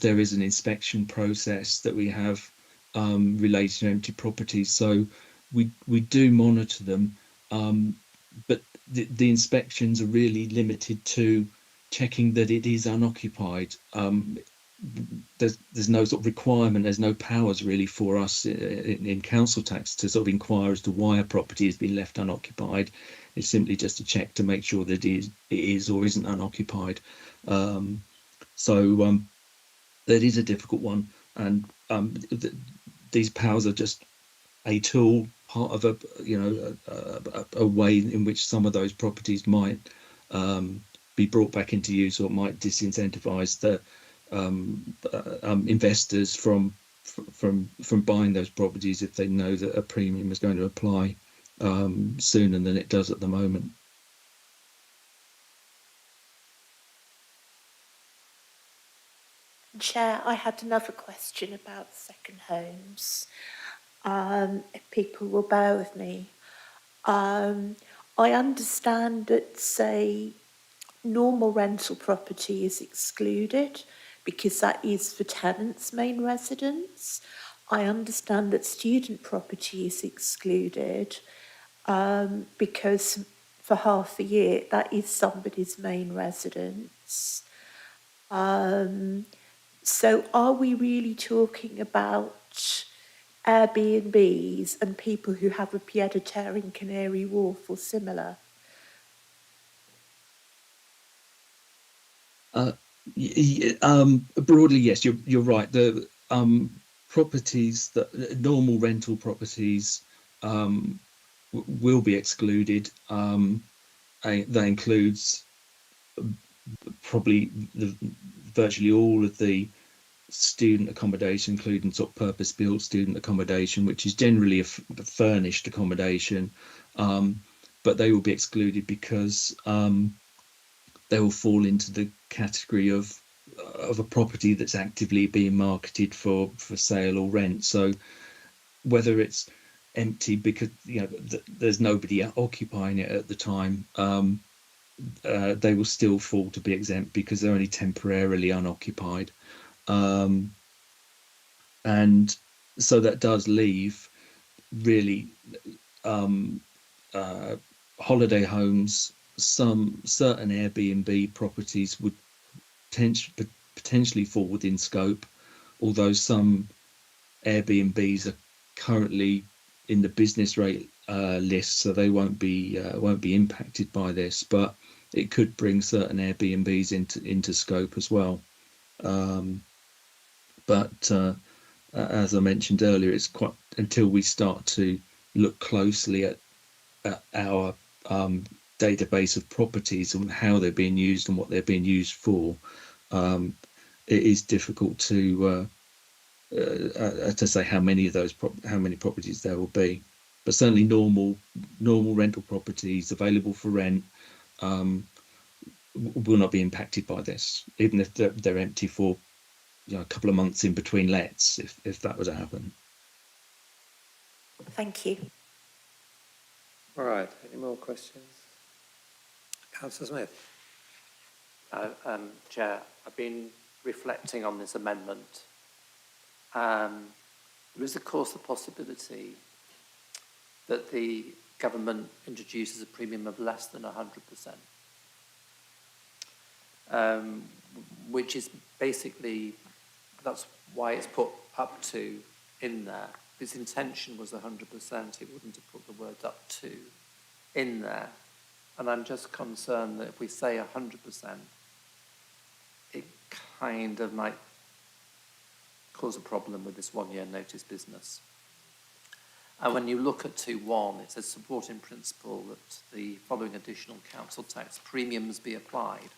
There is an inspection process that we have related to empty properties, so we do monitor them, but the inspections are really limited to checking that it is unoccupied. There's no sort of requirement, there's no powers really for us in council tax to sort of inquire as to why a property has been left unoccupied. It's simply just a check to make sure that it is or isn't unoccupied. So that is a difficult one, and these powers are just a tool, part of a way in which some of those properties might be brought back into use, or might disincentivize the investors from buying those properties if they know that a premium is going to apply sooner than it does at the moment. Chair, I had another question about second homes. If people will bear with me. I understand that, say, normal rental property is excluded because that is for tenants' main residence. I understand that student property is excluded because for half a year that is somebody's main residence. So are we really talking about Airbnbs and people who have a pied-à-terre in Canary Wharf or similar? Broadly, yes, you're right. The properties, that normal rental properties, will be excluded. That includes probably virtually all of the student accommodation, including sort of purpose-built student accommodation, which is generally a furnished accommodation, but they will be excluded because they will fall into the category of a property that's actively being marketed for sale or rent. So whether it's empty because there's nobody occupying it at the time, they will still fall to be exempt because they're only temporarily unoccupied. And so that does leave really holiday homes, some certain Airbnb properties would potentially fall within scope, although some Airbnbs are currently in the business rate list, so they won't be impacted by this. But it could bring certain Airbnbs into scope as well. But as I mentioned earlier, it's quite until we start to look closely at our database of properties and how they're being used and what they're being used for, it is difficult to say how many of those how many properties there will be. But certainly normal rental properties available for rent will not be impacted by this, even if they're empty for a couple of months in between lets, if that were to happen. Thank you. All right, any more questions? Councillor Smith? Chair, I've been reflecting on this amendment. There is, of course, the possibility that the government introduces a premium of less than 100%, which is basically, that's why it's put up to in there. If its intention was 100%, it wouldn't have put the word up to in there. And I'm just concerned that if we say 100%, it kind of might cause a problem with this one-year notice business. And when you look at 2.1, it says support in principle that the following additional council tax premiums be applied.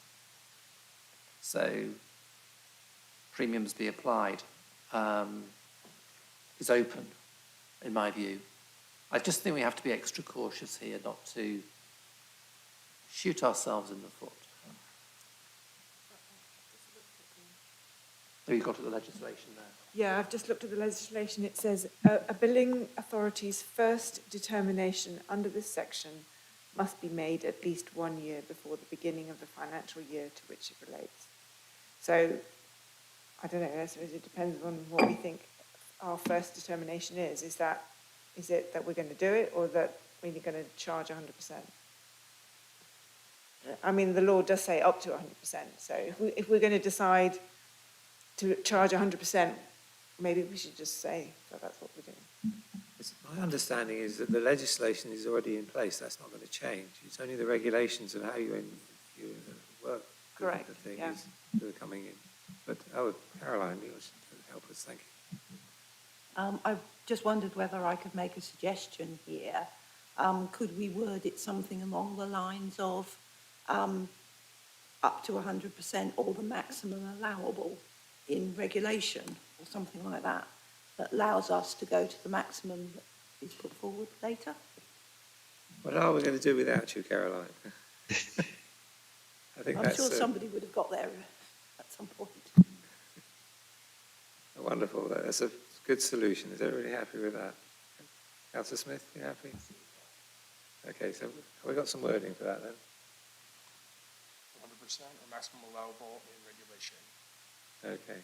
So premiums be applied is open, in my view. I just think we have to be extra cautious here not to shoot ourselves in the foot. Have you got the legislation there? Yeah, I've just looked at the legislation. It says a billing authority's first determination under this section must be made at least 1 year before the beginning of the financial year to which it relates. So, I don't know, I suppose it depends on what we think our first determination is. Is it that we're going to do it, or that we're going to charge 100%? I mean, the law does say up to 100%. So if we're going to decide to charge 100%, maybe we should just say that that's what we're doing. My understanding is that the legislation is already in place. That's not going to change. It's only the regulations of how you work Correct, the things yeah. that are coming in. But, Caroline, you should help us. Thank you. I just wondered whether I could make a suggestion here. Could we word it something along the lines of up to 100% or the maximum allowable in regulation or something like that, that allows us to go to the maximum that is put forward later? What are we going to do without you, Caroline? I think I'm that's sure somebody would have got there at some point. Wonderful. That's a good solution. Is everybody happy with that? Councillor Smith, you happy? Okay, so have we got some wording for that then? 100% or maximum allowable in regulation. Okay.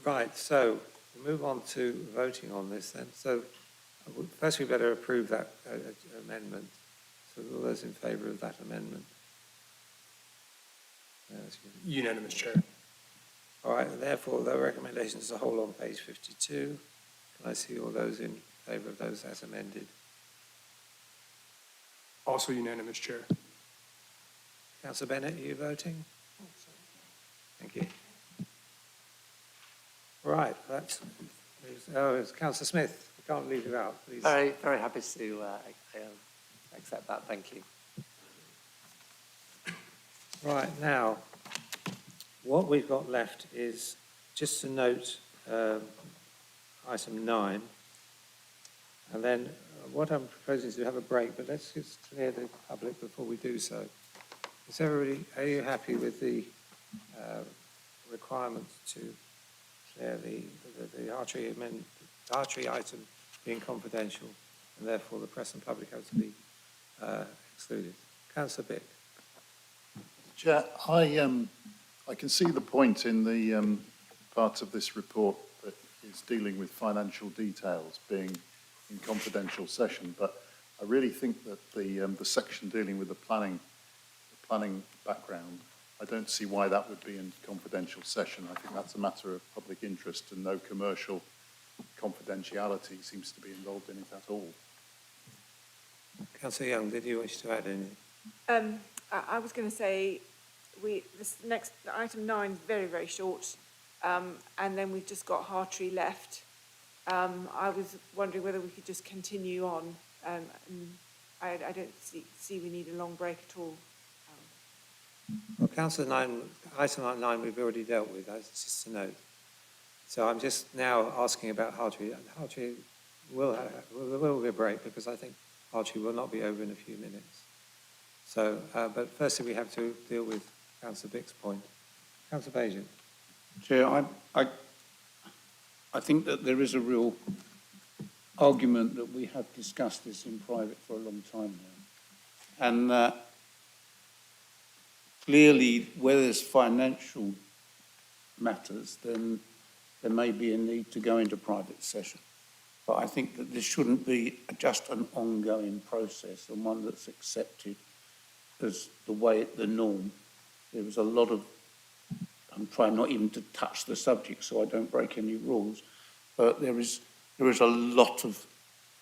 Right, so we'll move on to voting on this then. So first we better approve that amendment. So all those in favour of that amendment? Unanimous, Chair. All right, and therefore the recommendation as a whole on page 52. Can I see all those in favour of those as amended? Also unanimous, Chair. Councillor Bennett, are you voting? Thank you. Right, that's, it's Councillor Smith. We can't leave you out, please. Very, very happy to accept that. Thank you. Right, now, what we've got left is just to note item 9. And then what I'm proposing is to have a break, but let's just clear the public before we do so. Is everybody, are you happy with the requirement to clear the archery item being confidential, and therefore the press and public have to be excluded? Councillor Bick. Chair, I can see the point in the part of this report that is dealing with financial details being in confidential session, but I really think that the section dealing with the planning background, I don't see why that would be in confidential session. I think that's a matter of public interest, and no commercial confidentiality seems to be involved in it at all. Councillor Young, did you wish to add anything? I was going to say, this next item 9 is very, very short, and then we've just got Hartree left. I was wondering whether we could just continue on. And I don't see we need a long break at all. Well, Councillor 9, item 9 we've already dealt with, that's just a note. So I'm just now asking about Hartree. Hartree will be a break because I think Hartree will not be over in a few minutes. So, but firstly we have to deal with Councillor Bick's point. Councillor Bajan. Chair, I think that there is a real argument that we have discussed this in private for a long time now. And that clearly, where there's financial matters, then there may be a need to go into private session. But I think that this shouldn't be just an ongoing process and one that's accepted as the norm. There is a lot of, I'm trying not even to touch the subject so I don't break any rules, but there is a lot of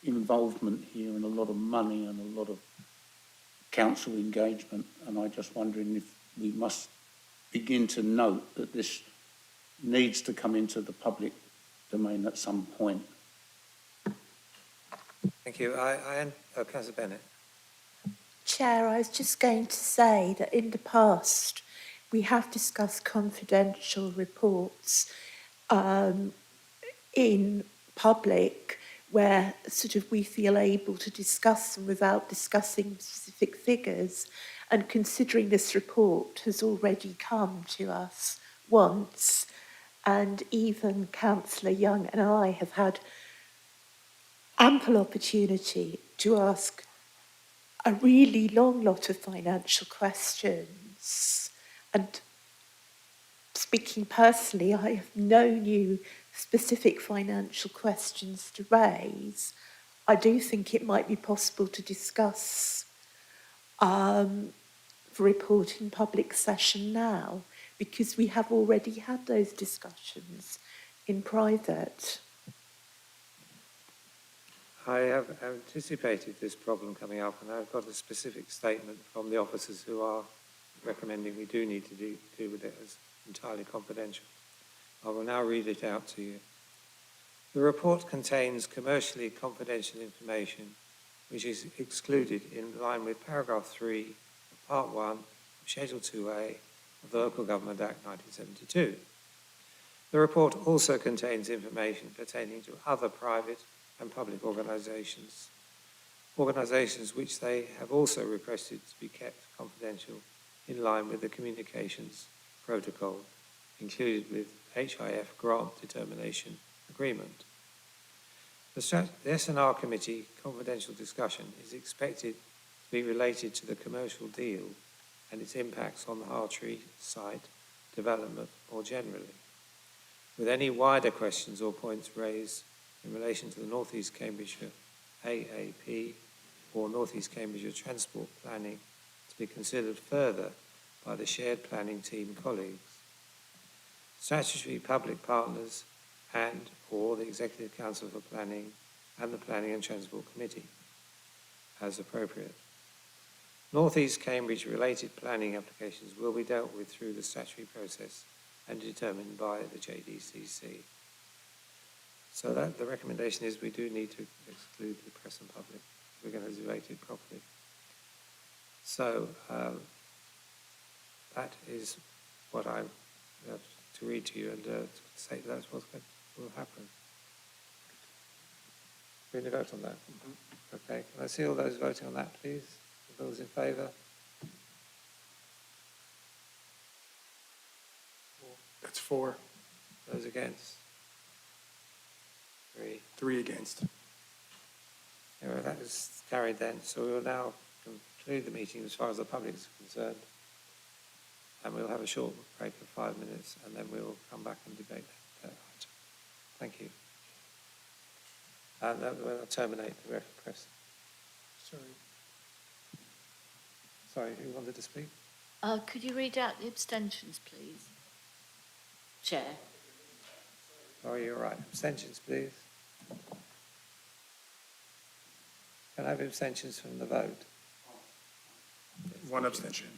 involvement here and a lot of money and a lot of council engagement, and I'm just wondering if we must begin to note that this needs to come into the public domain at some point. Thank you. Councillor Bennett. Chair, I was just going to say that in the past we have discussed confidential reports in public where sort of we feel able to discuss them without discussing specific figures, and considering this report has already come to us once, and even Councillor Young and I have had ample opportunity to ask a really long lot of financial questions. And speaking personally, I have no new specific financial questions to raise. I do think it might be possible to discuss the report in public session now, because we have already had those discussions in private. I have anticipated this problem coming up, and I've got a specific statement from the officers who are recommending we do need to deal with it as entirely confidential. I will now read it out to you. The report contains commercially confidential information which is excluded in line with paragraph 3 of part 1 of Schedule 2A of the Local Government Act 1972. The report also contains information pertaining to other private and public organisations which they have also requested to be kept confidential in line with the communications protocol included with HIF grant determination agreement. The S&R Committee confidential discussion is expected to be related to the commercial deal and its impacts on the Hartree site development more generally, with any wider questions or points raised in relation to the North East Cambridgeshire AAP or North East Cambridgeshire transport planning to be considered further by the shared planning team colleagues, statutory public partners and or the Executive Council for Planning and the Planning and Transport Committee, as appropriate. North East Cambridge related planning applications will be dealt with through the statutory process and determined by the JDCC. So that the recommendation is we do need to exclude the press and public. We're going to debate it properly. So that is what I have to read to you and to say that's what will happen. We're going to vote on that. Okay, can I see all those voting on that, please? Those in favour? That's 4. Those against? 3. 3 against. Anyway, that is carried then. So we will now conclude the meeting as far as the public is concerned. And we'll have a short break of 5 minutes and then we'll come back and debate that item. Thank you. And we'll terminate the press. Sorry, who wanted to speak? Could you read out the abstentions, please? Chair. Oh, you're right. Abstentions, please. Can I have abstentions from the vote? 1 abstention.